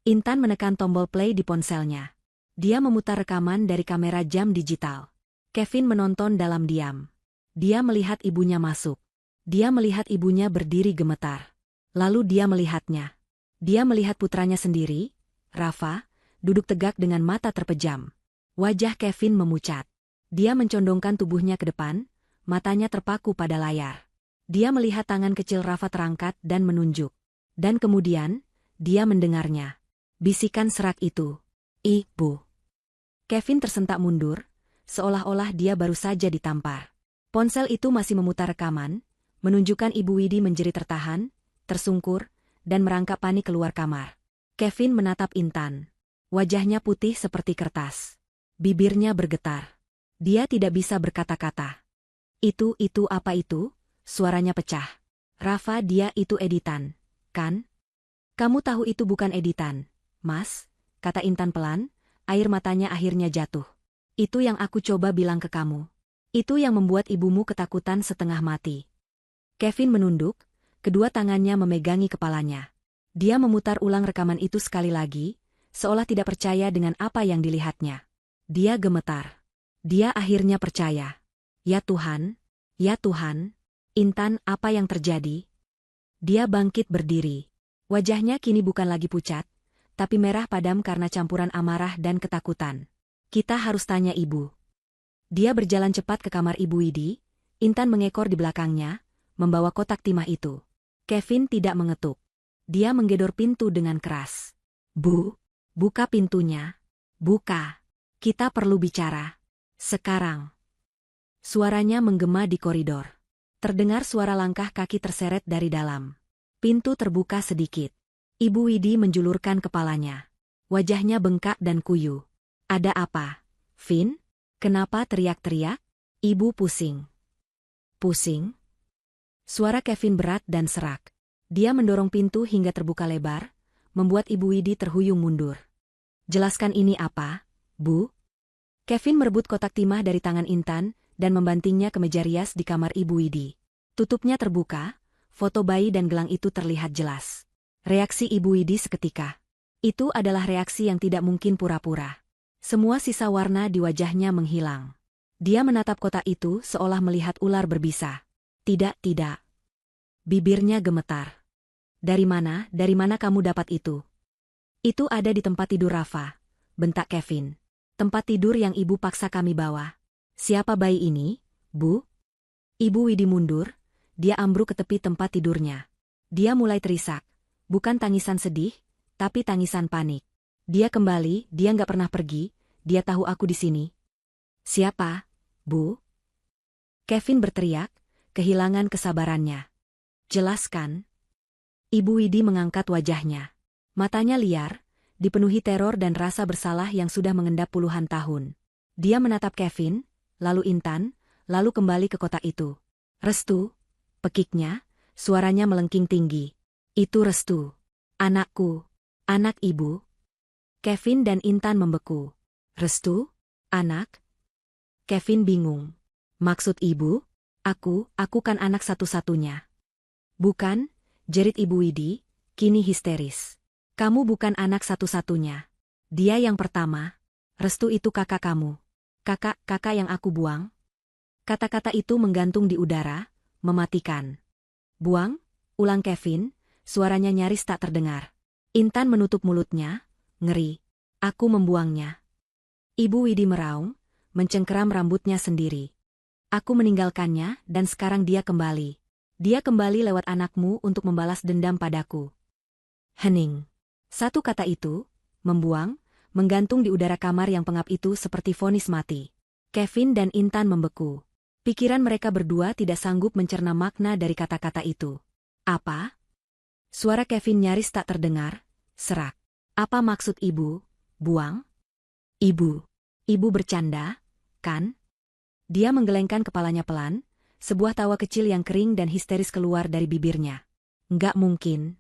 Intan menekan tombol play di ponselnya. Dia memutar rekaman dari kamera jam digital. Kevin menonton dalam diam. Dia melihat ibunya masuk. Dia melihat ibunya berdiri gemetar. Lalu dia melihatnya. Dia melihat putranya sendiri, Rafa, duduk tegak dengan mata terpejam. Wajah Kevin memucat. Dia mencondongkan tubuhnya ke depan, matanya terpaku pada layar. Dia melihat tangan kecil Rafa terangkat dan menunjuk. Dan kemudian, dia mendengarnya. Bisikan serak itu. "Ibu." Kevin tersentak mundur, seolah-olah dia baru saja ditampar. Ponsel itu masih memutar rekaman, menunjukkan Ibu Widi menjerit tertahan, tersungkur, dan merangkak panik keluar kamar. Kevin menatap Intan. Wajahnya putih seperti kertas. Bibirnya bergetar. Dia tidak bisa berkata-kata. Itu apa itu? Suaranya pecah. Rafa, dia itu editan, kan? Kamu tahu itu bukan editan, Mas, kata Intan pelan, air matanya akhirnya jatuh. Itu yang aku coba bilang ke kamu. Itu yang membuat ibumu ketakutan setengah mati. Kevin menunduk, kedua tangannya memegangi kepalanya. Dia memutar ulang rekaman itu sekali lagi, seolah tidak percaya dengan apa yang dilihatnya. Dia gemetar. Dia akhirnya percaya. Ya Tuhan, ya Tuhan. Intan, apa yang terjadi? Dia bangkit berdiri. Wajahnya kini bukan lagi pucat, tapi merah padam karena campuran amarah dan ketakutan. Kita harus tanya ibu. Dia berjalan cepat ke kamar Ibu Widi. Intan mengekor di belakangnya, membawa kotak timah itu. Kevin tidak mengetuk. Dia menggedor pintu dengan keras. Bu, buka pintunya. Buka. Kita perlu bicara. Sekarang. Suaranya menggema di koridor. Terdengar suara langkah kaki terseret dari dalam. Pintu terbuka sedikit. Ibu Widi menjulurkan kepalanya. Wajahnya bengkak dan kuyu. Ada apa? Vin? Kenapa teriak-teriak? Ibu pusing. Pusing? Suara Kevin berat dan serak. Dia mendorong pintu hingga terbuka lebar, membuat Ibu Widi terhuyung mundur. Jelaskan ini apa, Bu? Kevin merebut kotak timah dari tangan Intan dan membantingnya ke meja rias di kamar Ibu Widi. Tutupnya terbuka, foto bayi dan gelang itu terlihat jelas. Reaksi Ibu Widi seketika. Itu adalah reaksi yang tidak mungkin pura-pura. Semua sisa warna di wajahnya menghilang. Dia menatap kotak itu seolah melihat ular berbisa. Tidak. Bibirnya gemetar. Dari mana kamu dapat itu? Itu ada di tempat tidur Rafa, bentak Kevin. Tempat tidur yang ibu paksa kami bawa. Siapa bayi ini, Bu? Ibu Widi mundur, dia ambruk ke tepi tempat tidurnya. Dia mulai terisak. Bukan tangisan sedih, tapi tangisan panik. Dia kembali, dia nggak pernah pergi, dia tahu aku di sini. Siapa, Bu? Kevin berteriak, kehilangan kesabarannya. Jelaskan. Ibu Widi mengangkat wajahnya. Matanya liar, dipenuhi teror dan rasa bersalah yang sudah mengendap puluhan tahun. Dia menatap Kevin, lalu Intan, lalu kembali ke kotak itu. Restu, pekiknya, suaranya melengking tinggi. Itu Restu. Anakku. Anak ibu. Kevin dan Intan membeku. Restu? Anak? Kevin bingung. Maksud ibu? Aku kan anak satu-satunya. Bukan, jerit Ibu Widi, kini histeris. Kamu bukan anak satu-satunya. Dia yang pertama. Restu itu kakak kamu. Kakak yang aku buang. Kata-kata itu menggantung di udara, mematikan. Buang? Ulang Kevin, suaranya nyaris tak terdengar. Intan menutup mulutnya, ngeri. Aku membuangnya. Ibu Widi meraung, mencengkeram rambutnya sendiri. Aku meninggalkannya dan sekarang dia kembali. Dia kembali lewat anakmu untuk membalas dendam padaku. Hening. Satu kata itu, membuang, menggantung di udara kamar yang pengap itu seperti vonis mati. Kevin dan Intan membeku. Pikiran mereka berdua tidak sanggup mencerna makna dari kata-kata itu. Apa? Suara Kevin nyaris tak terdengar, serak. Apa maksud ibu, buang? Ibu bercanda, kan? Dia menggelengkan kepalanya pelan, sebuah tawa kecil yang kering dan histeris keluar dari bibirnya. Nggak mungkin.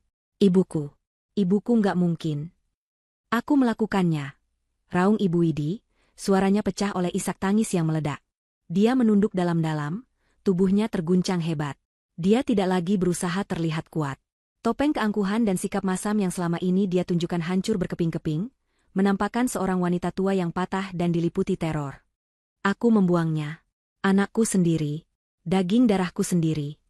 Ibuku nggak mungkin. Aku melakukannya. Raung Ibu Widi, suaranya pecah oleh isak tangis yang meledak. Dia menunduk dalam-dalam, tubuhnya terguncang hebat. Dia tidak lagi berusaha terlihat kuat. Topeng keangkuhan dan sikap masam yang selama ini dia tunjukkan hancur berkeping-keping, menampakkan seorang wanita tua yang patah dan diliputi teror. Aku membuangnya. Anakku sendiri. Daging darahku sendiri.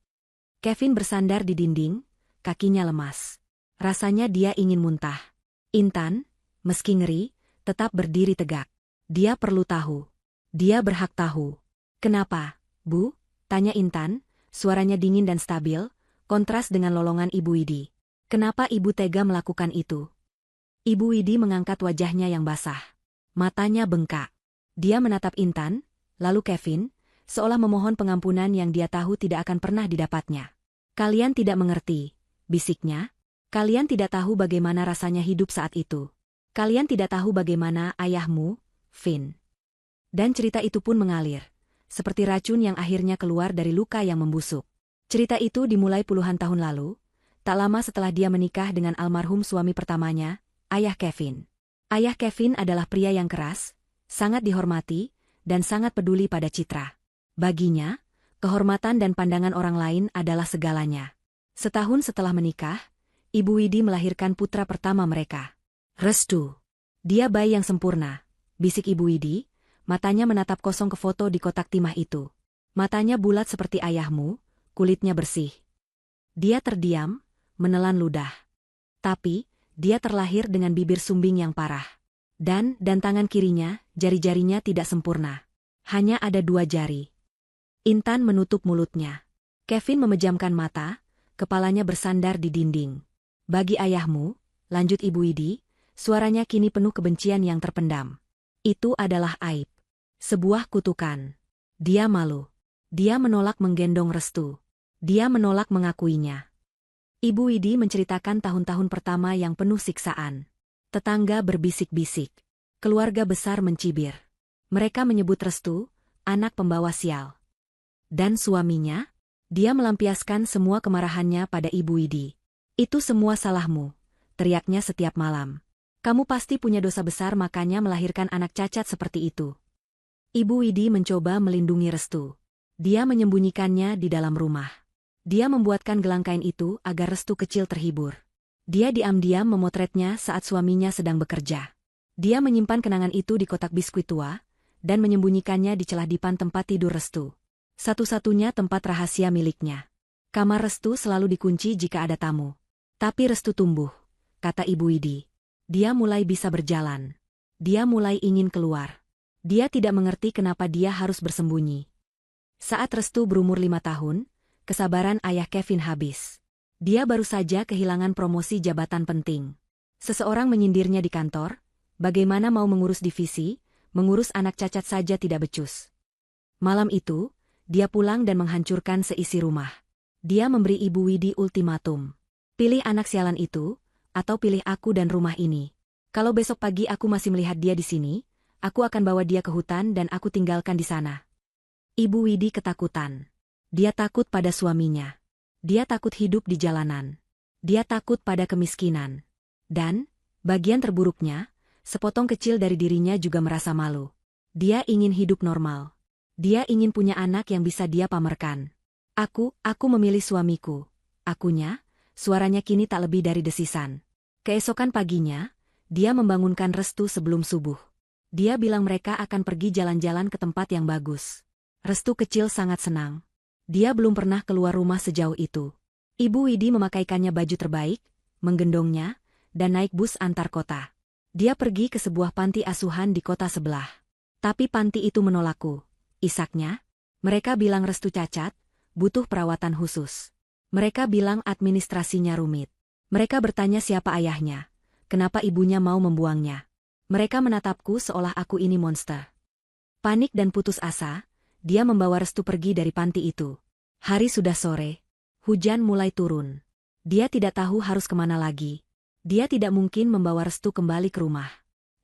Kevin bersandar di dinding, kakinya lemas. Rasanya dia ingin muntah. Intan, meski ngeri, tetap berdiri tegak. Dia perlu tahu. Dia berhak tahu. Kenapa, Bu? Tanya Intan, suaranya dingin dan stabil, kontras dengan lolongan Ibu Widi. Kenapa ibu tega melakukan itu? Ibu Widi mengangkat wajahnya yang basah. Matanya bengkak. Dia menatap Intan, lalu Kevin, seolah memohon pengampunan yang dia tahu tidak akan pernah didapatnya. Kalian tidak mengerti, bisiknya. Kalian tidak tahu bagaimana rasanya hidup saat itu. Kalian tidak tahu bagaimana ayahmu, Vin. Dan cerita itu pun mengalir, seperti racun yang akhirnya keluar dari luka yang membusuk. Cerita itu dimulai puluhan tahun lalu, tak lama setelah dia menikah dengan almarhum suami pertamanya, Ayah Kevin. Ayah Kevin adalah pria yang keras, sangat dihormati, dan sangat peduli pada citra. Baginya, kehormatan dan pandangan orang lain adalah segalanya. Setahun setelah menikah, Ibu Widi melahirkan putra pertama mereka. Restu. Dia bayi yang sempurna, bisik Ibu Widi, matanya menatap kosong ke foto di kotak timah itu. Matanya bulat seperti ayahmu, kulitnya bersih. Dia terdiam, menelan ludah. Tapi, dia terlahir dengan bibir sumbing yang parah. Dan tangan kirinya, jari-jarinya tidak sempurna. Hanya ada 2 jari. Intan menutup mulutnya. Kevin memejamkan mata, kepalanya bersandar di dinding. Bagi ayahmu, lanjut Ibu Widi, suaranya kini penuh kebencian yang terpendam. Itu adalah aib. Sebuah kutukan. Dia malu. Dia menolak menggendong Restu. Dia menolak mengakuinya. Ibu Widi menceritakan tahun-tahun pertama yang penuh siksaan. Tetangga berbisik-bisik. Keluarga besar mencibir. Mereka menyebut Restu, anak pembawa sial. Dan suaminya? Dia melampiaskan semua kemarahannya pada Ibu Widi. Itu semua salahmu, teriaknya setiap malam. Kamu pasti punya dosa besar makanya melahirkan anak cacat seperti itu. Ibu Widi mencoba melindungi Restu. Dia menyembunyikannya di dalam rumah. Dia membuatkan gelang kain itu agar Restu kecil terhibur. Dia diam-diam memotretnya saat suaminya sedang bekerja. Dia menyimpan kenangan itu di kotak biskuit tua, dan menyembunyikannya di celah dipan tempat tidur Restu. Satu-satunya tempat rahasia miliknya. Kamar Restu selalu dikunci jika ada tamu. Tapi Restu tumbuh, kata Ibu Widi. Dia mulai bisa berjalan. Dia mulai ingin keluar. Dia tidak mengerti kenapa dia harus bersembunyi. Saat Restu berumur 5 tahun, kesabaran ayah Kevin habis. Dia baru saja kehilangan promosi jabatan penting. Seseorang menyindirnya di kantor, bagaimana mau mengurus divisi, mengurus anak cacat saja tidak becus. Malam itu, dia pulang dan menghancurkan seisi rumah. Dia memberi Ibu Widi ultimatum. Pilih anak sialan itu, atau pilih aku dan rumah ini. Kalau besok pagi aku masih melihat dia di sini, aku akan bawa dia ke hutan dan aku tinggalkan di sana. Ibu Widi ketakutan. Dia takut pada suaminya. Dia takut hidup di jalanan. Dia takut pada kemiskinan. Dan, bagian terburuknya, sepotong kecil dari dirinya juga merasa malu. Dia ingin hidup normal. Dia ingin punya anak yang bisa dia pamerkan. Aku memilih suamiku. Akunya, suaranya kini tak lebih dari desisan. Keesokan paginya, dia membangunkan Restu sebelum subuh. Dia bilang mereka akan pergi jalan-jalan ke tempat yang bagus. Restu kecil sangat senang. Dia belum pernah keluar rumah sejauh itu. Ibu Widi memakaikannya baju terbaik, menggendongnya, dan naik bus antar kota. Dia pergi ke sebuah panti asuhan di kota sebelah. Tapi panti itu menolakku, isaknya. Mereka bilang Restu cacat, butuh perawatan khusus. Mereka bilang administrasinya rumit. Mereka bertanya siapa ayahnya, kenapa ibunya mau membuangnya. Mereka menatapku seolah aku ini monster. Panik dan putus asa, dia membawa Restu pergi dari panti itu. Hari sudah sore. Hujan mulai turun. Dia tidak tahu harus kemana lagi. Dia tidak mungkin membawa Restu kembali ke rumah.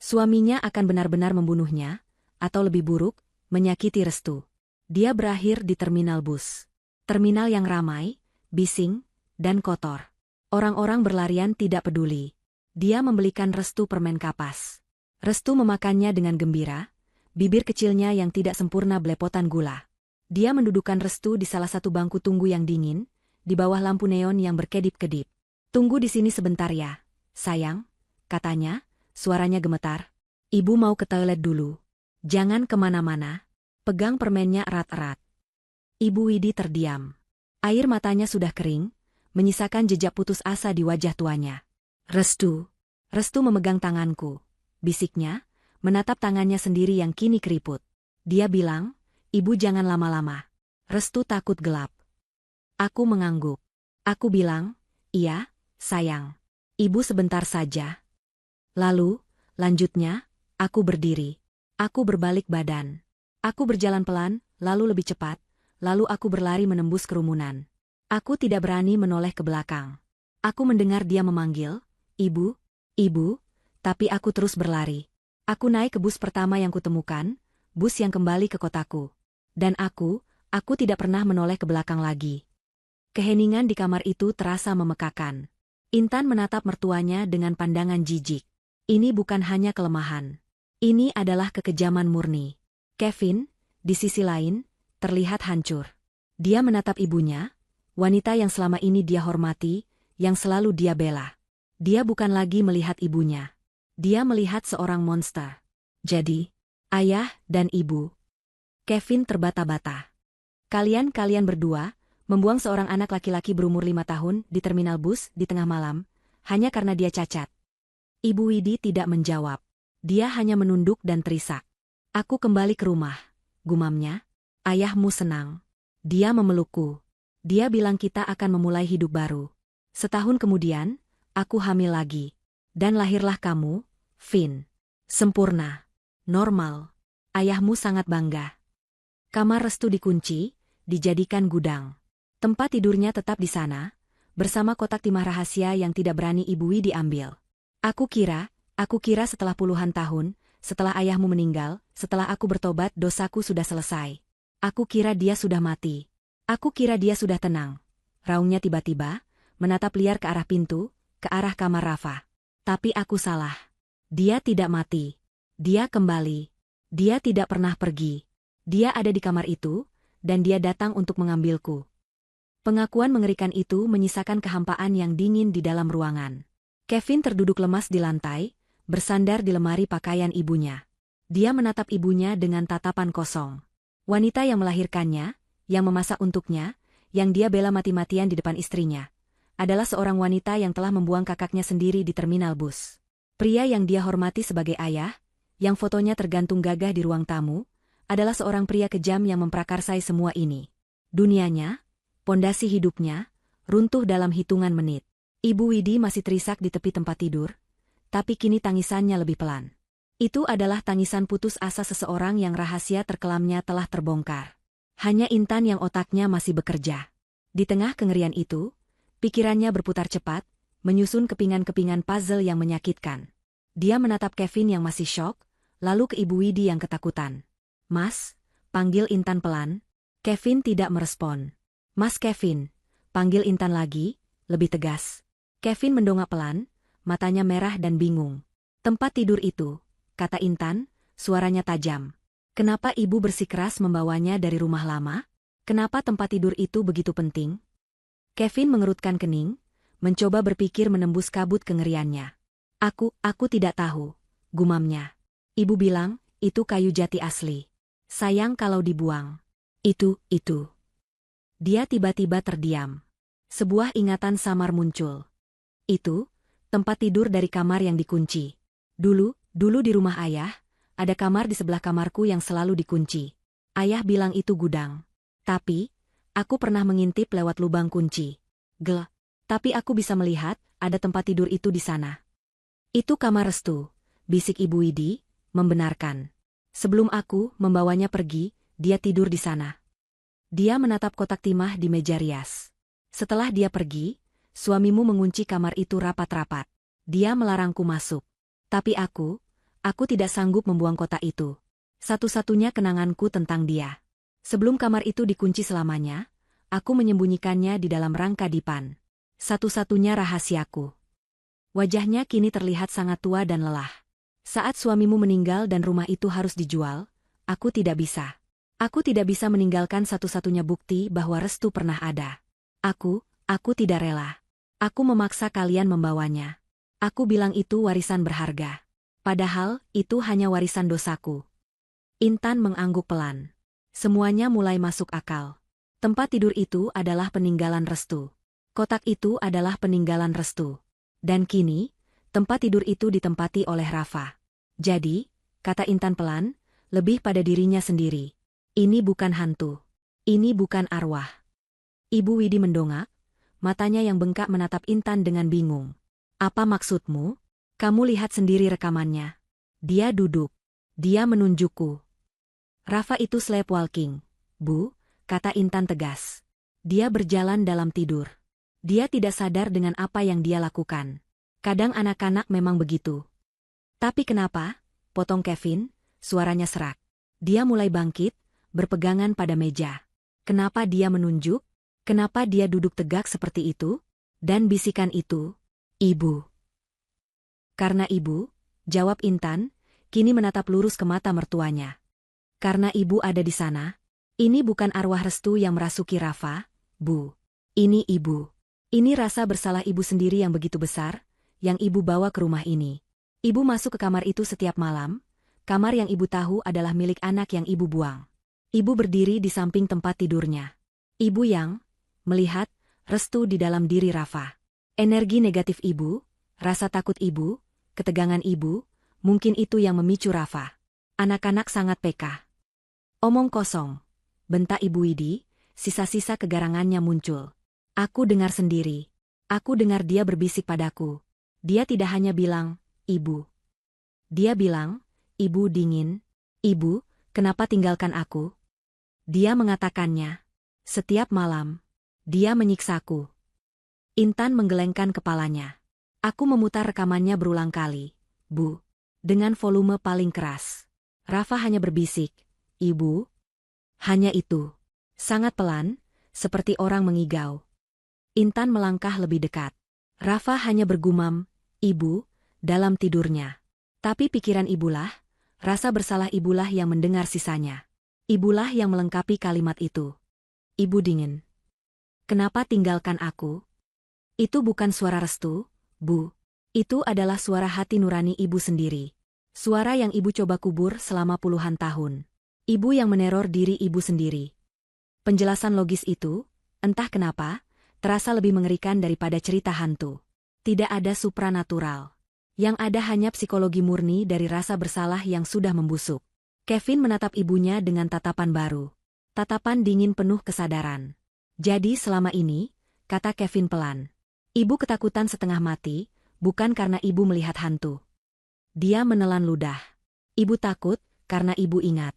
Suaminya akan benar-benar membunuhnya, atau lebih buruk, menyakiti Restu. Dia berakhir di terminal bus. Terminal yang ramai, bising, dan kotor. Orang-orang berlarian tidak peduli. Dia membelikan Restu permen kapas. Restu memakannya dengan gembira, bibir kecilnya yang tidak sempurna belepotan gula. Dia mendudukan Restu di salah satu bangku tunggu yang dingin, di bawah lampu neon yang berkedip-kedip. Tunggu di sini sebentar ya, sayang, katanya, suaranya gemetar. Ibu mau ke toilet dulu. Jangan kemana-mana. Pegang permennya erat-erat. Ibu Widi terdiam. Air matanya sudah kering, menyisakan jejak putus asa di wajah tuanya. Restu. Restu memegang tanganku. Bisiknya, menatap tangannya sendiri yang kini keriput. Dia bilang, ibu jangan lama-lama. Restu takut gelap. Aku mengangguk. Aku bilang, iya, sayang. Ibu sebentar saja. Lalu, lanjutnya, aku berdiri. Aku berbalik badan. Aku berjalan pelan, lalu lebih cepat, lalu aku berlari menembus kerumunan. Aku tidak berani menoleh ke belakang. Aku mendengar dia memanggil, ibu, ibu, tapi aku terus berlari. Aku naik ke bus pertama yang kutemukan, bus yang kembali ke kotaku. Dan aku tidak pernah menoleh ke belakang lagi. Keheningan di kamar itu terasa memekakan. Intan menatap mertuanya dengan pandangan jijik. Ini bukan hanya kelemahan. Ini adalah kekejaman murni. Kevin, di sisi lain, terlihat hancur. Dia menatap ibunya, wanita yang selama ini dia hormati, yang selalu dia bela. Dia bukan lagi melihat ibunya. Dia melihat seorang monster. Jadi, ayah dan ibu. Kevin terbata-bata. Kalian berdua, membuang seorang anak laki-laki berumur 5 tahun di terminal bus di tengah malam, hanya karena dia cacat. Ibu Widi tidak menjawab. Dia hanya menunduk dan terisak. Aku kembali ke rumah, gumamnya. Ayahmu senang. Dia memelukku. Dia bilang kita akan memulai hidup baru. Setahun kemudian, aku hamil lagi. Dan lahirlah kamu, Vin. Sempurna. Normal. Ayahmu sangat bangga. Kamar Restu dikunci, dijadikan gudang. Tempat tidurnya tetap di sana, bersama kotak timah rahasia yang tidak berani Ibu Widi ambil. Aku kira setelah puluhan tahun, setelah ayahmu meninggal, setelah aku bertobat dosaku sudah selesai. Aku kira dia sudah mati. Aku kira dia sudah tenang. Raungnya tiba-tiba, menatap liar ke arah pintu, ke arah kamar Rafa. Tapi aku salah. Dia tidak mati. Dia kembali. Dia tidak pernah pergi. Dia ada di kamar itu, dan dia datang untuk mengambilku. Pengakuan mengerikan itu menyisakan kehampaan yang dingin di dalam ruangan. Kevin terduduk lemas di lantai, bersandar di lemari pakaian ibunya. Dia menatap ibunya dengan tatapan kosong. Wanita yang melahirkannya, yang memasak untuknya, yang dia bela mati-matian di depan istrinya, adalah seorang wanita yang telah membuang kakaknya sendiri di terminal bus. Pria yang dia hormati sebagai ayah, yang fotonya tergantung gagah di ruang tamu, adalah seorang pria kejam yang memprakarsai semua ini. Dunianya, pondasi hidupnya, runtuh dalam hitungan menit. Ibu Widi masih terisak di tepi tempat tidur, tapi kini tangisannya lebih pelan. Itu adalah tangisan putus asa seseorang yang rahasia terkelamnya telah terbongkar. Hanya Intan yang otaknya masih bekerja. Di tengah kengerian itu, pikirannya berputar cepat, menyusun kepingan-kepingan puzzle yang menyakitkan. Dia menatap Kevin yang masih syok, lalu ke Ibu Widi yang ketakutan. Mas, panggil Intan pelan. Kevin tidak merespon. Mas Kevin, panggil Intan lagi, lebih tegas. Kevin mendongak pelan, matanya merah dan bingung. Tempat tidur itu, kata Intan, suaranya tajam. Kenapa ibu bersikeras membawanya dari rumah lama? Kenapa tempat tidur itu begitu penting? Kevin mengerutkan kening, mencoba berpikir menembus kabut kengeriannya. Aku tidak tahu, gumamnya. Ibu bilang, itu kayu jati asli. Sayang kalau dibuang. Itu. Dia tiba-tiba terdiam. Sebuah ingatan samar muncul. Itu, tempat tidur dari kamar yang dikunci. Dulu di rumah ayah, ada kamar di sebelah kamarku yang selalu dikunci. Ayah bilang itu gudang. Tapi, aku pernah mengintip lewat lubang kunci. Tapi aku bisa melihat, ada tempat tidur itu di sana. Itu kamar Restu, bisik Ibu Widi, membenarkan. Sebelum aku membawanya pergi, dia tidur di sana. Dia menatap kotak timah di meja rias. Setelah dia pergi, suamimu mengunci kamar itu rapat-rapat. Dia melarangku masuk. Tapi aku tidak sanggup membuang kotak itu. Satu-satunya kenanganku tentang dia. Sebelum kamar itu dikunci selamanya, aku menyembunyikannya di dalam rangka dipan. Satu-satunya rahasiaku. Wajahnya kini terlihat sangat tua dan lelah. Saat suamimu meninggal dan rumah itu harus dijual, aku tidak bisa. Aku tidak bisa meninggalkan satu-satunya bukti bahwa Restu pernah ada. Aku tidak rela. Aku memaksa kalian membawanya. Aku bilang itu warisan berharga. Padahal, itu hanya warisan dosaku. Intan mengangguk pelan. Semuanya mulai masuk akal. Tempat tidur itu adalah peninggalan Restu. Kotak itu adalah peninggalan Restu. Dan kini, tempat tidur itu ditempati oleh Rafa. Jadi, kata Intan pelan, lebih pada dirinya sendiri. Ini bukan hantu. Ini bukan arwah. Ibu Widi mendongak, matanya yang bengkak menatap Intan dengan bingung. Apa maksudmu? Kamu lihat sendiri rekamannya. Dia duduk. Dia menunjukku. Rafa itu sleepwalking, Bu, kata Intan tegas. Dia berjalan dalam tidur. Dia tidak sadar dengan apa yang dia lakukan. Kadang anak-anak memang begitu. Tapi kenapa? Potong Kevin, suaranya serak. Dia mulai bangkit, berpegangan pada meja. Kenapa dia menunjuk? Kenapa dia duduk tegak seperti itu? Dan bisikan itu, "Ibu." "Karena ibu," jawab Intan, kini menatap lurus ke mata mertuanya. "Karena ibu ada di sana. Ini bukan arwah restu yang merasuki Rafa, Bu. Ini ibu. Ini rasa bersalah ibu sendiri yang begitu besar, yang ibu bawa ke rumah ini. Ibu masuk ke kamar itu setiap malam, kamar yang ibu tahu adalah milik anak yang ibu buang. Ibu berdiri di samping tempat tidurnya. Ibu yang melihat restu di dalam diri Rafa. Energi negatif ibu, rasa takut ibu, ketegangan ibu, mungkin itu yang memicu Rafa. Anak-anak sangat peka." "Omong kosong," bentak Ibu Widi, sisa-sisa kegarangannya muncul. "Aku dengar sendiri. Aku dengar dia berbisik padaku. Dia tidak hanya bilang, 'Ibu.' Dia bilang, 'Ibu dingin. Ibu, kenapa tinggalkan aku?' Dia mengatakannya. Setiap malam. Dia menyiksaku." Intan menggelengkan kepalanya. "Aku memutar rekamannya berulang kali, Bu. Dengan volume paling keras. Rafa hanya berbisik, 'Ibu.' Hanya itu. Sangat pelan, seperti orang mengigau." Intan melangkah lebih dekat. Rafa hanya bergumam, "Ibu," dalam tidurnya. Tapi pikiran ibulah, rasa bersalah ibulah yang mendengar sisanya. Ibulah yang melengkapi kalimat itu. "Ibu dingin. Kenapa tinggalkan aku?" Itu bukan suara restu, Bu. Itu adalah suara hati nurani ibu sendiri. Suara yang ibu coba kubur selama puluhan tahun. Ibu yang meneror diri ibu sendiri. Penjelasan logis itu, entah kenapa, terasa lebih mengerikan daripada cerita hantu. Tidak ada supranatural. Yang ada hanya psikologi murni dari rasa bersalah yang sudah membusuk. Kevin menatap ibunya dengan tatapan baru. Tatapan dingin penuh kesadaran. "Jadi selama ini," kata Kevin pelan, "ibu ketakutan setengah mati, bukan karena ibu melihat hantu." Dia menelan ludah. "Ibu takut, karena ibu ingat."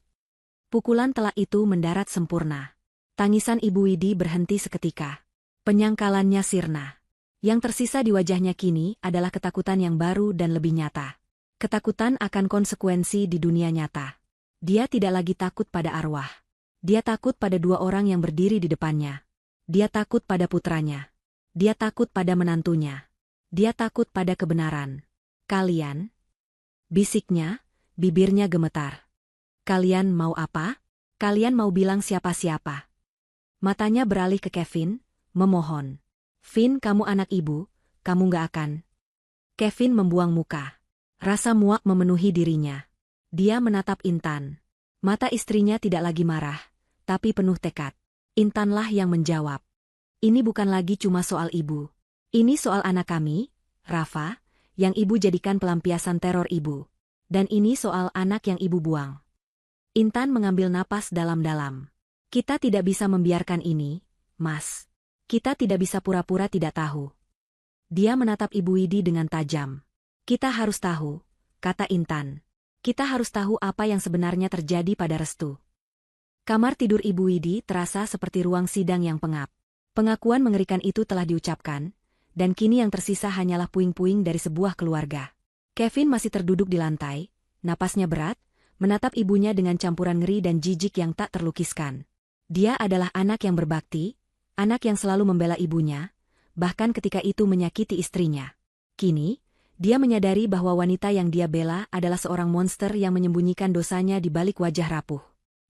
Pukulan telak itu mendarat sempurna. Tangisan Ibu Widi berhenti seketika. Penyangkalannya sirna. Yang tersisa di wajahnya kini adalah ketakutan yang baru dan lebih nyata. Ketakutan akan konsekuensi di dunia nyata. Dia tidak lagi takut pada arwah. Dia takut pada dua orang yang berdiri di depannya. Dia takut pada putranya. Dia takut pada menantunya. Dia takut pada kebenaran. "Kalian?" bisiknya, bibirnya gemetar. "Kalian mau apa? Kalian mau bilang siapa-siapa?" Matanya beralih ke Kevin, memohon. "Vin, kamu anak ibu, kamu nggak akan." Kevin membuang muka. Rasa muak memenuhi dirinya. Dia menatap Intan. Mata istrinya tidak lagi marah, tapi penuh tekad. Intanlah yang menjawab. "Ini bukan lagi cuma soal ibu. Ini soal anak kami, Rafa, yang ibu jadikan pelampiasan teror ibu. Dan ini soal anak yang ibu buang." Intan mengambil napas dalam-dalam. "Kita tidak bisa membiarkan ini, Mas. Kita tidak bisa pura-pura tidak tahu." Dia menatap Ibu Widi dengan tajam. "Kita harus tahu," kata Intan. "Kita harus tahu apa yang sebenarnya terjadi pada Restu." Kamar tidur Ibu Widi terasa seperti ruang sidang yang pengap. Pengakuan mengerikan itu telah diucapkan, dan kini yang tersisa hanyalah puing-puing dari sebuah keluarga. Kevin masih terduduk di lantai, napasnya berat, menatap ibunya dengan campuran ngeri dan jijik yang tak terlukiskan. Dia adalah anak yang berbakti, anak yang selalu membela ibunya, bahkan ketika itu menyakiti istrinya. Kini, dia menyadari bahwa wanita yang dia bela adalah seorang monster yang menyembunyikan dosanya di balik wajah rapuh.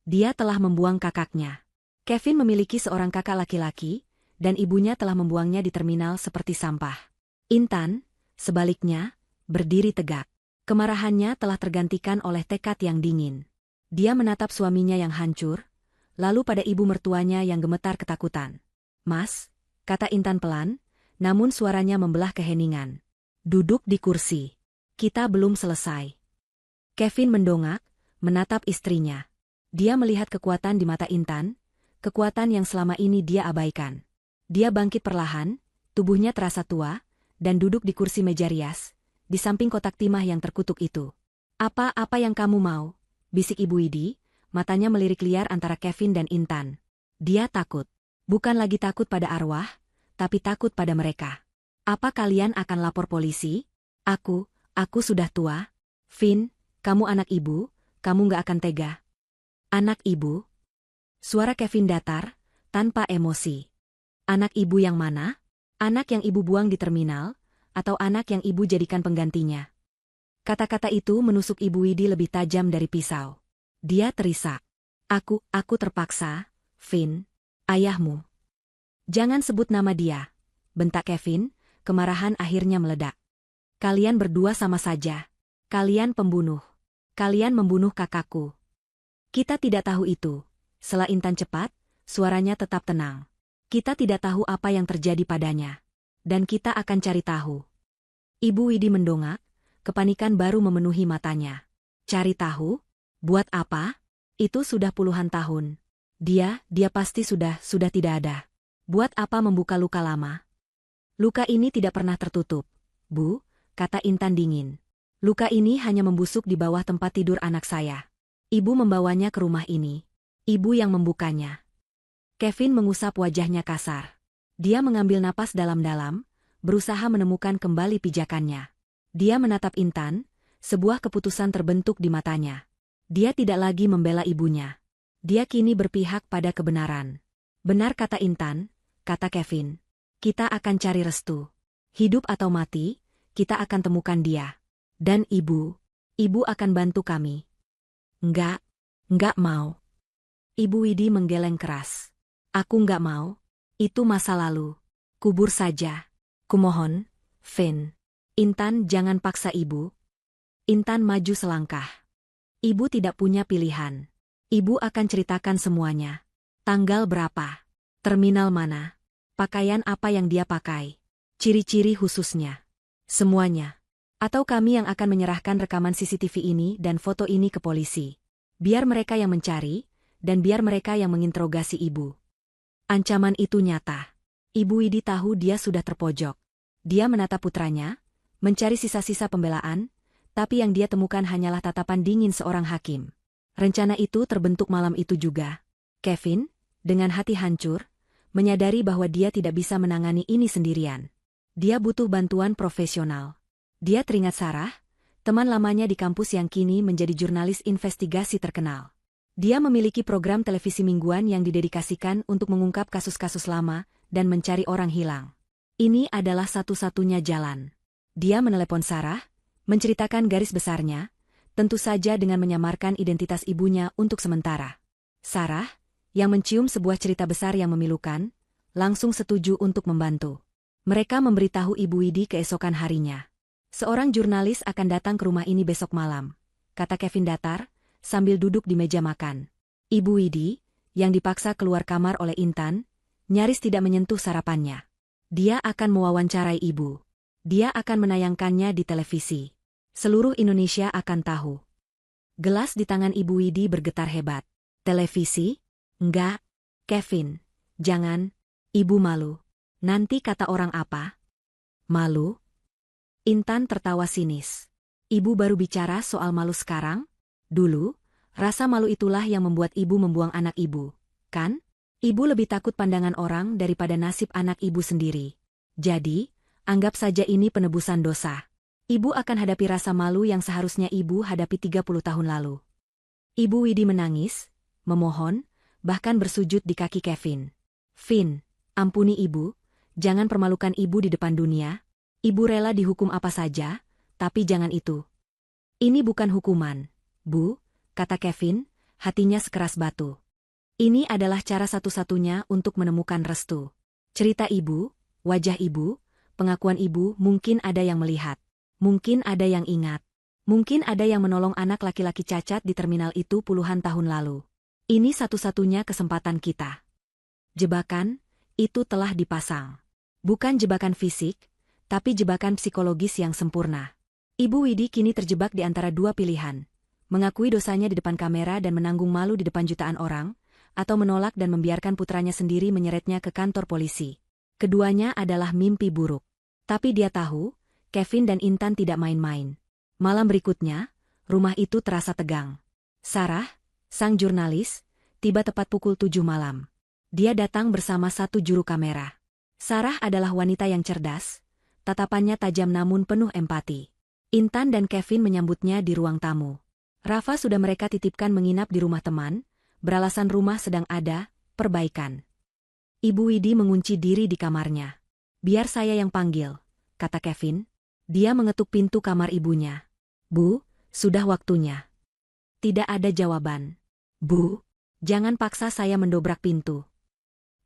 Dia telah membuang kakaknya. Kevin memiliki seorang kakak laki-laki, dan ibunya telah membuangnya di terminal seperti sampah. Intan, sebaliknya, berdiri tegak. Kemarahannya telah tergantikan oleh tekad yang dingin. Dia menatap suaminya yang hancur, lalu pada ibu mertuanya yang gemetar ketakutan. "Mas," kata Intan pelan, namun suaranya membelah keheningan. "Duduk di kursi. Kita belum selesai." Kevin mendongak, menatap istrinya. Dia melihat kekuatan di mata Intan, kekuatan yang selama ini dia abaikan. Dia bangkit perlahan, tubuhnya terasa tua, dan duduk di kursi meja rias, di samping kotak timah yang terkutuk itu. "Apa-apa yang kamu mau?" bisik Ibu Widi, matanya melirik liar antara Kevin dan Intan. Dia takut. Bukan lagi takut pada arwah, tapi takut pada mereka. "Apa kalian akan lapor polisi?" Aku sudah tua. Vin, kamu anak ibu, kamu nggak akan tega." Anak ibu? Suara Kevin datar, tanpa emosi. Anak ibu yang mana? Anak yang ibu buang di terminal, atau anak yang ibu jadikan penggantinya? Kata-kata itu menusuk Ibu Widi lebih tajam dari pisau. Dia terisak. Aku terpaksa, Vin. Ayahmu. Jangan sebut nama dia, bentak Kevin, kemarahan akhirnya meledak. Kalian berdua sama saja. Kalian pembunuh. Kalian membunuh kakakku. Kita tidak tahu itu. Sela Intan cepat, suaranya tetap tenang. Kita tidak tahu apa yang terjadi padanya. Dan kita akan cari tahu. Ibu Widi mendongak, kepanikan baru memenuhi matanya. Cari tahu? Buat apa? Itu sudah puluhan tahun. Dia pasti sudah tidak ada. Buat apa membuka luka lama? Luka ini tidak pernah tertutup, Bu, kata Intan dingin. Luka ini hanya membusuk di bawah tempat tidur anak saya. Ibu membawanya ke rumah ini. Ibu yang membukanya. Kevin mengusap wajahnya kasar. Dia mengambil napas dalam-dalam, berusaha menemukan kembali pijakannya. Dia menatap Intan, sebuah keputusan terbentuk di matanya. Dia tidak lagi membela ibunya. Dia kini berpihak pada kebenaran. Benar kata Intan, kata Kevin. Kita akan cari restu. Hidup atau mati, kita akan temukan dia. Dan ibu akan bantu kami. Enggak mau. Ibu Widi menggeleng keras. Aku enggak mau. Itu masa lalu. Kubur saja. Kumohon, Vin. Intan, jangan paksa ibu. Intan maju selangkah. Ibu tidak punya pilihan. Ibu akan ceritakan semuanya. Tanggal berapa? Terminal mana? Pakaian apa yang dia pakai? Ciri-ciri khususnya. Semuanya. Atau kami yang akan menyerahkan rekaman CCTV ini dan foto ini ke polisi. Biar mereka yang mencari, dan biar mereka yang menginterogasi ibu. Ancaman itu nyata. Ibu Widi tahu dia sudah terpojok. Dia menatap putranya, mencari sisa-sisa pembelaan, tapi yang dia temukan hanyalah tatapan dingin seorang hakim. Rencana itu terbentuk malam itu juga. Kevin, dengan hati hancur, menyadari bahwa dia tidak bisa menangani ini sendirian. Dia butuh bantuan profesional. Dia teringat Sarah, teman lamanya di kampus yang kini menjadi jurnalis investigasi terkenal. Dia memiliki program televisi mingguan yang didedikasikan untuk mengungkap kasus-kasus lama dan mencari orang hilang. Ini adalah satu-satunya jalan. Dia menelepon Sarah, menceritakan garis besarnya, tentu saja dengan menyamarkan identitas ibunya untuk sementara. Sarah, yang mencium sebuah cerita besar yang memilukan, langsung setuju untuk membantu. Mereka memberitahu Ibu Widi keesokan harinya. Seorang jurnalis akan datang ke rumah ini besok malam, kata Kevin datar, sambil duduk di meja makan. Ibu Widi, yang dipaksa keluar kamar oleh Intan, nyaris tidak menyentuh sarapannya. Dia akan mewawancarai ibu. Dia akan menayangkannya di televisi. Seluruh Indonesia akan tahu. Gelas di tangan Ibu Widi bergetar hebat. Televisi? Enggak. Kevin, jangan. Ibu malu. Nanti kata orang apa? Malu? Intan tertawa sinis. Ibu baru bicara soal malu sekarang? Dulu, rasa malu itulah yang membuat ibu membuang anak ibu, kan? Ibu lebih takut pandangan orang daripada nasib anak ibu sendiri. Jadi, anggap saja ini penebusan dosa. Ibu akan hadapi rasa malu yang seharusnya ibu hadapi 30 tahun lalu. Ibu Widi menangis, memohon, bahkan bersujud di kaki Kevin. Vin, ampuni ibu, jangan permalukan ibu di depan dunia. Ibu rela dihukum apa saja, tapi jangan itu. Ini bukan hukuman, Bu, kata Kevin, hatinya sekeras batu. Ini adalah cara satu-satunya untuk menemukan restu. Cerita ibu, wajah ibu, pengakuan ibu mungkin ada yang melihat. Mungkin ada yang ingat. Mungkin ada yang menolong anak laki-laki cacat di terminal itu puluhan tahun lalu. Ini satu-satunya kesempatan kita. Jebakan, itu telah dipasang. Bukan jebakan fisik, tapi jebakan psikologis yang sempurna. Ibu Widi kini terjebak di antara dua pilihan. Mengakui dosanya di depan kamera dan menanggung malu di depan jutaan orang, atau menolak dan membiarkan putranya sendiri menyeretnya ke kantor polisi. Keduanya adalah mimpi buruk. Tapi dia tahu, Kevin dan Intan tidak main-main. Malam berikutnya, rumah itu terasa tegang. Sarah, sang jurnalis, tiba tepat pukul 7 malam. Dia datang bersama satu juru kamera. Sarah adalah wanita yang cerdas, tatapannya tajam namun penuh empati. Intan dan Kevin menyambutnya di ruang tamu. Rafa sudah mereka titipkan menginap di rumah teman, beralasan rumah sedang ada perbaikan. Ibu Widi mengunci diri di kamarnya. "Biar saya yang panggil," kata Kevin. Dia mengetuk pintu kamar ibunya. "Bu, sudah waktunya." Tidak ada jawaban. "Bu, jangan paksa saya mendobrak pintu."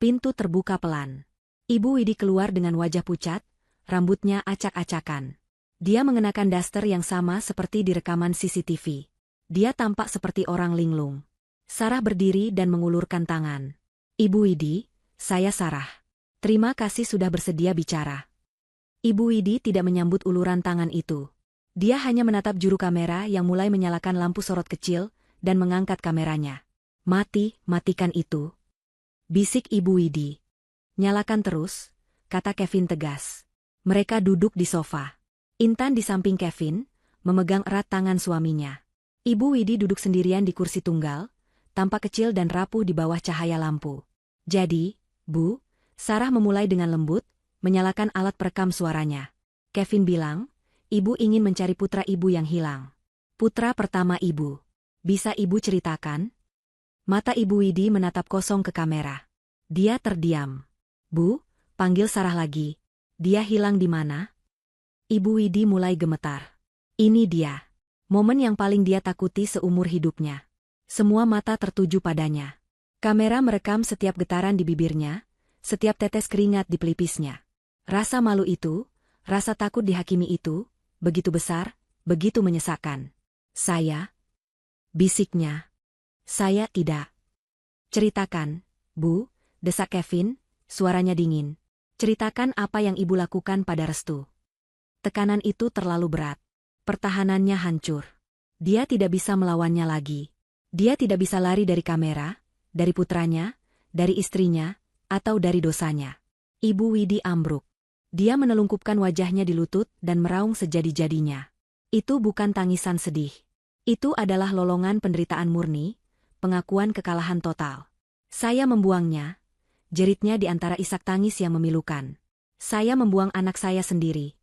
Pintu terbuka pelan. Ibu Widi keluar dengan wajah pucat, rambutnya acak-acakan. Dia mengenakan daster yang sama seperti di rekaman CCTV. Dia tampak seperti orang linglung. Sarah berdiri dan mengulurkan tangan. "Ibu Widi, saya Sarah. Terima kasih sudah bersedia bicara." Ibu Widi tidak menyambut uluran tangan itu. Dia hanya menatap juru kamera yang mulai menyalakan lampu sorot kecil dan mengangkat kameranya. Matikan itu," bisik Ibu Widi. "Nyalakan terus," kata Kevin tegas. Mereka duduk di sofa. Intan di samping Kevin, memegang erat tangan suaminya. Ibu Widi duduk sendirian di kursi tunggal, tampak kecil dan rapuh di bawah cahaya lampu. "Jadi, Bu," Sarah memulai dengan lembut, menyalakan alat perekam suaranya. Kevin bilang, "Ibu ingin mencari putra ibu yang hilang. Putra pertama ibu. Bisa ibu ceritakan?" Mata Ibu Widi menatap kosong ke kamera. Dia terdiam. "Bu," panggil Sarah lagi. "Dia hilang di mana?" Ibu Widi mulai gemetar. Ini dia. Momen yang paling dia takuti seumur hidupnya. Semua mata tertuju padanya. Kamera merekam setiap getaran di bibirnya, setiap tetes keringat di pelipisnya. Rasa malu itu, rasa takut dihakimi itu, begitu besar, begitu menyesakkan. "Saya," bisiknya. "Saya tidak." "Ceritakan, Bu," desak Kevin, suaranya dingin. "Ceritakan apa yang ibu lakukan pada Restu." Tekanan itu terlalu berat. Pertahanannya hancur. Dia tidak bisa melawannya lagi. Dia tidak bisa lari dari kamera, dari putranya, dari istrinya, atau dari dosanya. Ibu Widi ambruk. Dia menelungkupkan wajahnya di lutut dan meraung sejadi-jadinya. Itu bukan tangisan sedih. Itu adalah lolongan penderitaan murni, pengakuan kekalahan total. "Saya membuangnya," jeritnya di antara isak tangis yang memilukan. "Saya membuang anak saya sendiri."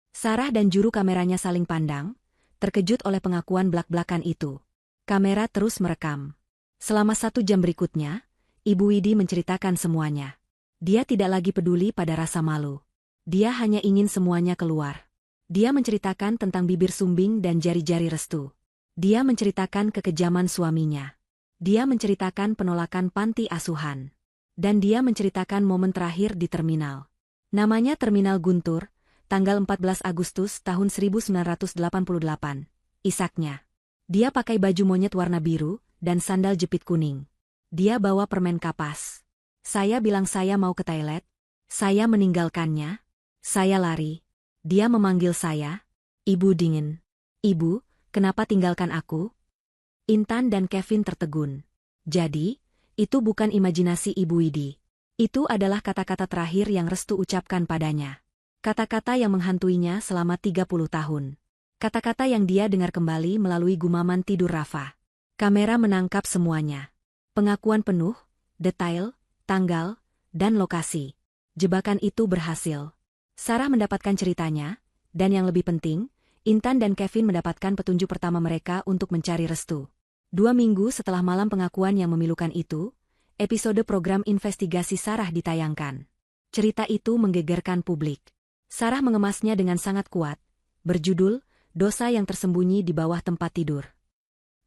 Sarah dan juru kameranya saling pandang, terkejut oleh pengakuan blak-blakan itu. Kamera terus merekam. Selama 1 jam berikutnya, Ibu Widi menceritakan semuanya. Dia tidak lagi peduli pada rasa malu. Dia hanya ingin semuanya keluar. Dia menceritakan tentang bibir sumbing dan jari-jari Restu. Dia menceritakan kekejaman suaminya. Dia menceritakan penolakan panti asuhan. Dan dia menceritakan momen terakhir di terminal. Namanya Terminal Guntur, tanggal 14 Agustus tahun 1988. Isaknya. Dia pakai baju monyet warna biru dan sandal jepit kuning. Dia bawa permen kapas. Saya bilang saya mau ke toilet. Saya meninggalkannya. Saya lari. Dia memanggil saya. "Ibu dingin." "Ibu, kenapa tinggalkan aku?" Intan dan Kevin tertegun. Jadi, itu bukan imajinasi Ibu Widi. Itu adalah kata-kata terakhir yang Restu ucapkan padanya. Kata-kata yang menghantuinya selama 30 tahun. Kata-kata yang dia dengar kembali melalui gumaman tidur Rafa. Kamera menangkap semuanya. Pengakuan penuh, detail, tanggal, dan lokasi. Jebakan itu berhasil. Sarah mendapatkan ceritanya, dan yang lebih penting, Intan dan Kevin mendapatkan petunjuk pertama mereka untuk mencari Restu. 2 minggu setelah malam pengakuan yang memilukan itu, episode program investigasi Sarah ditayangkan. Cerita itu menggegerkan publik. Sarah mengemasnya dengan sangat kuat, berjudul, "Dosa yang Tersembunyi di Bawah Tempat Tidur."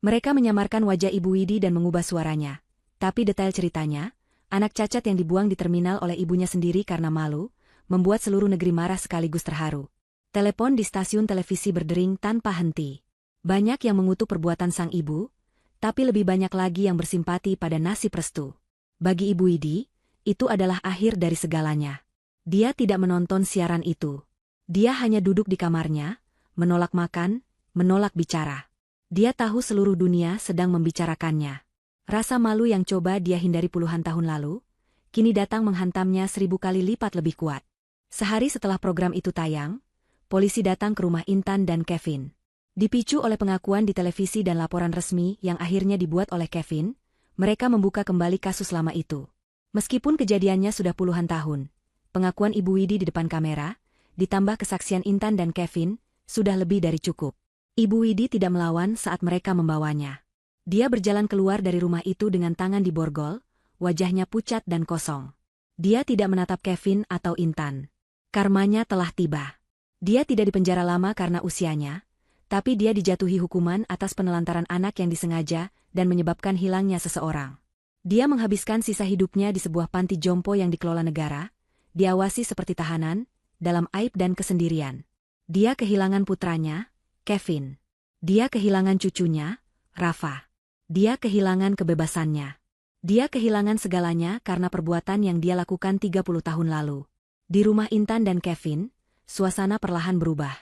Mereka menyamarkan wajah Ibu Widi dan mengubah suaranya. Tapi detail ceritanya, anak cacat yang dibuang di terminal oleh ibunya sendiri karena malu, membuat seluruh negeri marah sekaligus terharu. Telepon di stasiun televisi berdering tanpa henti. Banyak yang mengutuk perbuatan sang ibu, tapi lebih banyak lagi yang bersimpati pada nasib Restu. Bagi Ibu Widi, itu adalah akhir dari segalanya. Dia tidak menonton siaran itu. Dia hanya duduk di kamarnya, menolak makan, menolak bicara. Dia tahu seluruh dunia sedang membicarakannya. Rasa malu yang coba dia hindari puluhan tahun lalu, kini datang menghantamnya 1000 kali lipat lebih kuat. Sehari setelah program itu tayang, polisi datang ke rumah Intan dan Kevin. Dipicu oleh pengakuan di televisi dan laporan resmi yang akhirnya dibuat oleh Kevin, mereka membuka kembali kasus lama itu. Meskipun kejadiannya sudah puluhan tahun, pengakuan Ibu Widi di depan kamera, ditambah kesaksian Intan dan Kevin, sudah lebih dari cukup. Ibu Widi tidak melawan saat mereka membawanya. Dia berjalan keluar dari rumah itu dengan tangan di borgol, wajahnya pucat dan kosong. Dia tidak menatap Kevin atau Intan. Karmanya telah tiba. Dia tidak dipenjara lama karena usianya, tapi dia dijatuhi hukuman atas penelantaran anak yang disengaja dan menyebabkan hilangnya seseorang. Dia menghabiskan sisa hidupnya di sebuah panti jompo yang dikelola negara, diawasi seperti tahanan, dalam aib dan kesendirian. Dia kehilangan putranya, Kevin. Dia kehilangan cucunya, Rafa. Dia kehilangan kebebasannya. Dia kehilangan segalanya karena perbuatan yang dia lakukan 30 tahun lalu. Di rumah Intan dan Kevin, suasana perlahan berubah.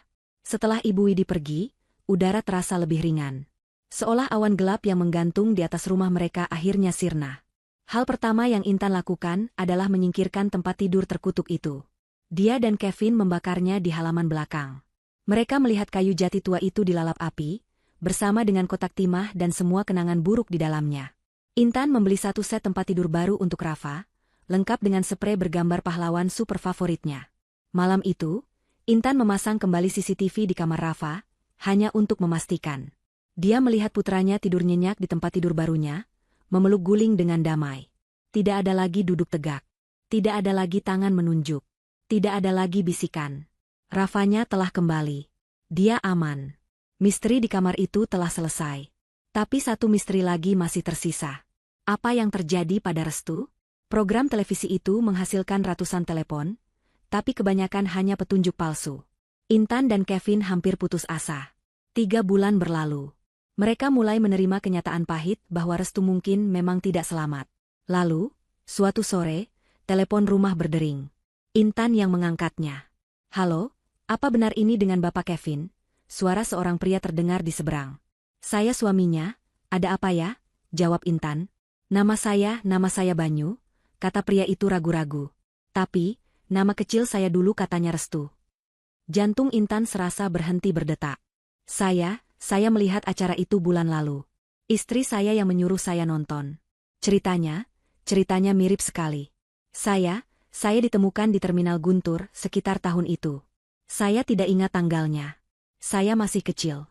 Setelah Ibu Widi pergi, udara terasa lebih ringan. Seolah awan gelap yang menggantung di atas rumah mereka akhirnya sirna. Hal pertama yang Intan lakukan adalah menyingkirkan tempat tidur terkutuk itu. Dia dan Kevin membakarnya di halaman belakang. Mereka melihat kayu jati tua itu dilalap api, bersama dengan kotak timah dan semua kenangan buruk di dalamnya. Intan membeli satu set tempat tidur baru untuk Rafa, lengkap dengan sprei bergambar pahlawan super favoritnya. Malam itu, Intan memasang kembali CCTV di kamar Rafa, hanya untuk memastikan. Dia melihat putranya tidur nyenyak di tempat tidur barunya, memeluk guling dengan damai. Tidak ada lagi duduk tegak. Tidak ada lagi tangan menunjuk. Tidak ada lagi bisikan. Rafanya telah kembali. Dia aman. Misteri di kamar itu telah selesai. Tapi satu misteri lagi masih tersisa. Apa yang terjadi pada Restu? Program televisi itu menghasilkan ratusan telepon, tapi kebanyakan hanya petunjuk palsu. Intan dan Kevin hampir putus asa. 3 bulan berlalu. Mereka mulai menerima kenyataan pahit bahwa Restu mungkin memang tidak selamat. Lalu, suatu sore, telepon rumah berdering. Intan yang mengangkatnya. "Halo, apa benar ini dengan Bapak Kevin?" Suara seorang pria terdengar di seberang. "Saya suaminya, ada apa ya?" jawab Intan. Nama saya Banyu," kata pria itu ragu-ragu. "Tapi, nama kecil saya dulu," katanya Restu. Jantung Intan serasa berhenti berdetak. Saya melihat acara itu bulan lalu. Istri saya yang menyuruh saya nonton. Ceritanya mirip sekali. Saya ditemukan di Terminal Guntur sekitar tahun itu. Saya tidak ingat tanggalnya. Saya masih kecil."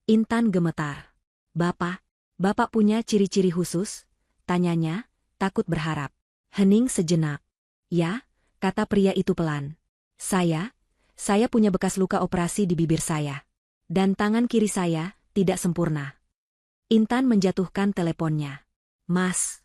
Intan gemetar. Bapak punya ciri-ciri khusus?" tanyanya, takut berharap. Hening sejenak. "Ya," kata pria itu pelan. Saya punya bekas luka operasi di bibir saya. Dan tangan kiri saya tidak sempurna." Intan menjatuhkan teleponnya. Mas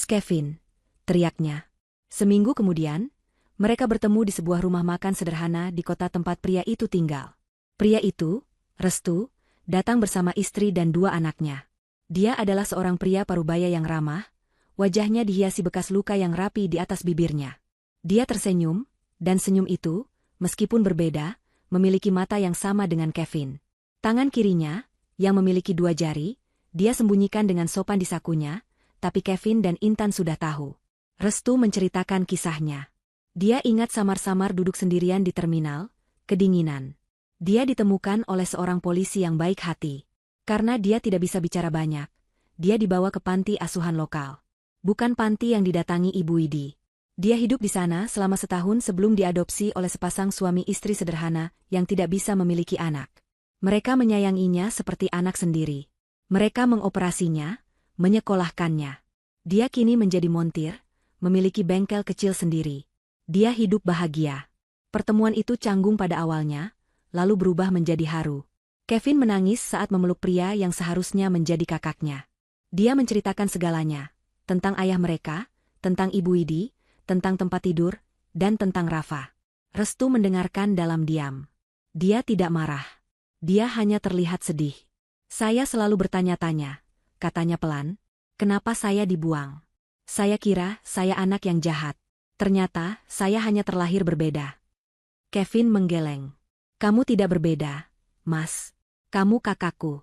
Kevin," teriaknya. Seminggu kemudian, mereka bertemu di sebuah rumah makan sederhana di kota tempat pria itu tinggal. Pria itu, Restu, datang bersama istri dan 2 anaknya. Dia adalah seorang pria parubaya yang ramah, wajahnya dihiasi bekas luka yang rapi di atas bibirnya. Dia tersenyum, dan senyum itu, meskipun berbeda, memiliki mata yang sama dengan Kevin. Tangan kirinya, yang memiliki 2 jari, dia sembunyikan dengan sopan di sakunya, tapi Kevin dan Intan sudah tahu. Restu menceritakan kisahnya. Dia ingat samar-samar duduk sendirian di terminal, kedinginan. Dia ditemukan oleh seorang polisi yang baik hati. Karena dia tidak bisa bicara banyak, dia dibawa ke panti asuhan lokal. Bukan panti yang didatangi Ibu Widi. Dia hidup di sana selama setahun sebelum diadopsi oleh sepasang suami istri sederhana yang tidak bisa memiliki anak. Mereka menyayanginya seperti anak sendiri. Mereka mengoperasinya, menyekolahkannya. Dia kini menjadi montir, memiliki bengkel kecil sendiri. Dia hidup bahagia. Pertemuan itu canggung pada awalnya, lalu berubah menjadi haru. Kevin menangis saat memeluk pria yang seharusnya menjadi kakaknya. Dia menceritakan segalanya, tentang ayah mereka, tentang Ibu Widi, tentang tempat tidur, dan tentang Rafa. Restu mendengarkan dalam diam. Dia tidak marah. Dia hanya terlihat sedih. "Saya selalu bertanya-tanya," katanya pelan, "kenapa saya dibuang? Saya kira saya anak yang jahat. Ternyata saya hanya terlahir berbeda." Kevin menggeleng. "Kamu tidak berbeda, Mas. Kamu kakakku."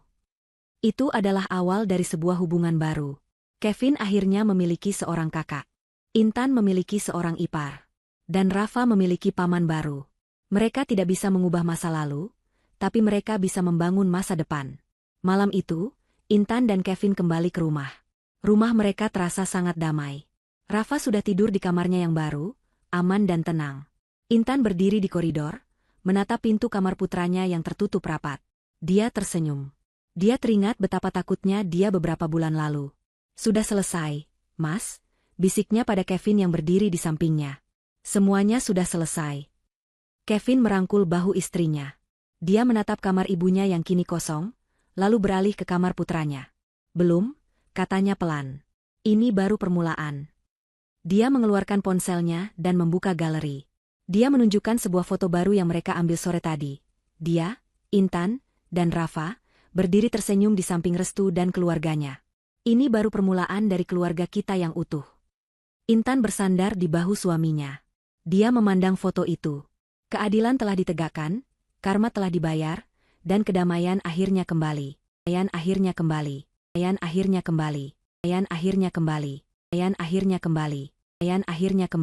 Itu adalah awal dari sebuah hubungan baru. Kevin akhirnya memiliki seorang kakak. Intan memiliki seorang ipar. Dan Rafa memiliki paman baru. Mereka tidak bisa mengubah masa lalu, tapi mereka bisa membangun masa depan. Malam itu, Intan dan Kevin kembali ke rumah. Rumah mereka terasa sangat damai. Rafa sudah tidur di kamarnya yang baru, aman dan tenang. Intan berdiri di koridor, menatap pintu kamar putranya yang tertutup rapat. Dia tersenyum. Dia teringat betapa takutnya dia beberapa bulan lalu. Sudah selesai, Mas, bisiknya pada Kevin yang berdiri di sampingnya. Semuanya sudah selesai. Kevin merangkul bahu istrinya. Dia menatap kamar ibunya yang kini kosong, lalu beralih ke kamar putranya. Belum, katanya pelan. Ini baru permulaan. Dia mengeluarkan ponselnya dan membuka galeri. Dia menunjukkan sebuah foto baru yang mereka ambil sore tadi. Dia, Intan, dan Rafa berdiri tersenyum di samping Restu dan keluarganya. Ini baru permulaan dari keluarga kita yang utuh. Intan bersandar di bahu suaminya. Dia memandang foto itu. Keadilan telah ditegakkan, karma telah dibayar, dan kedamaian akhirnya kembali. Kedamaian akhirnya kembali. Kedamaian akhirnya kembali. Kedamaian akhirnya kembali. Kedamaian akhirnya kembali. Kedamaian akhirnya kembali.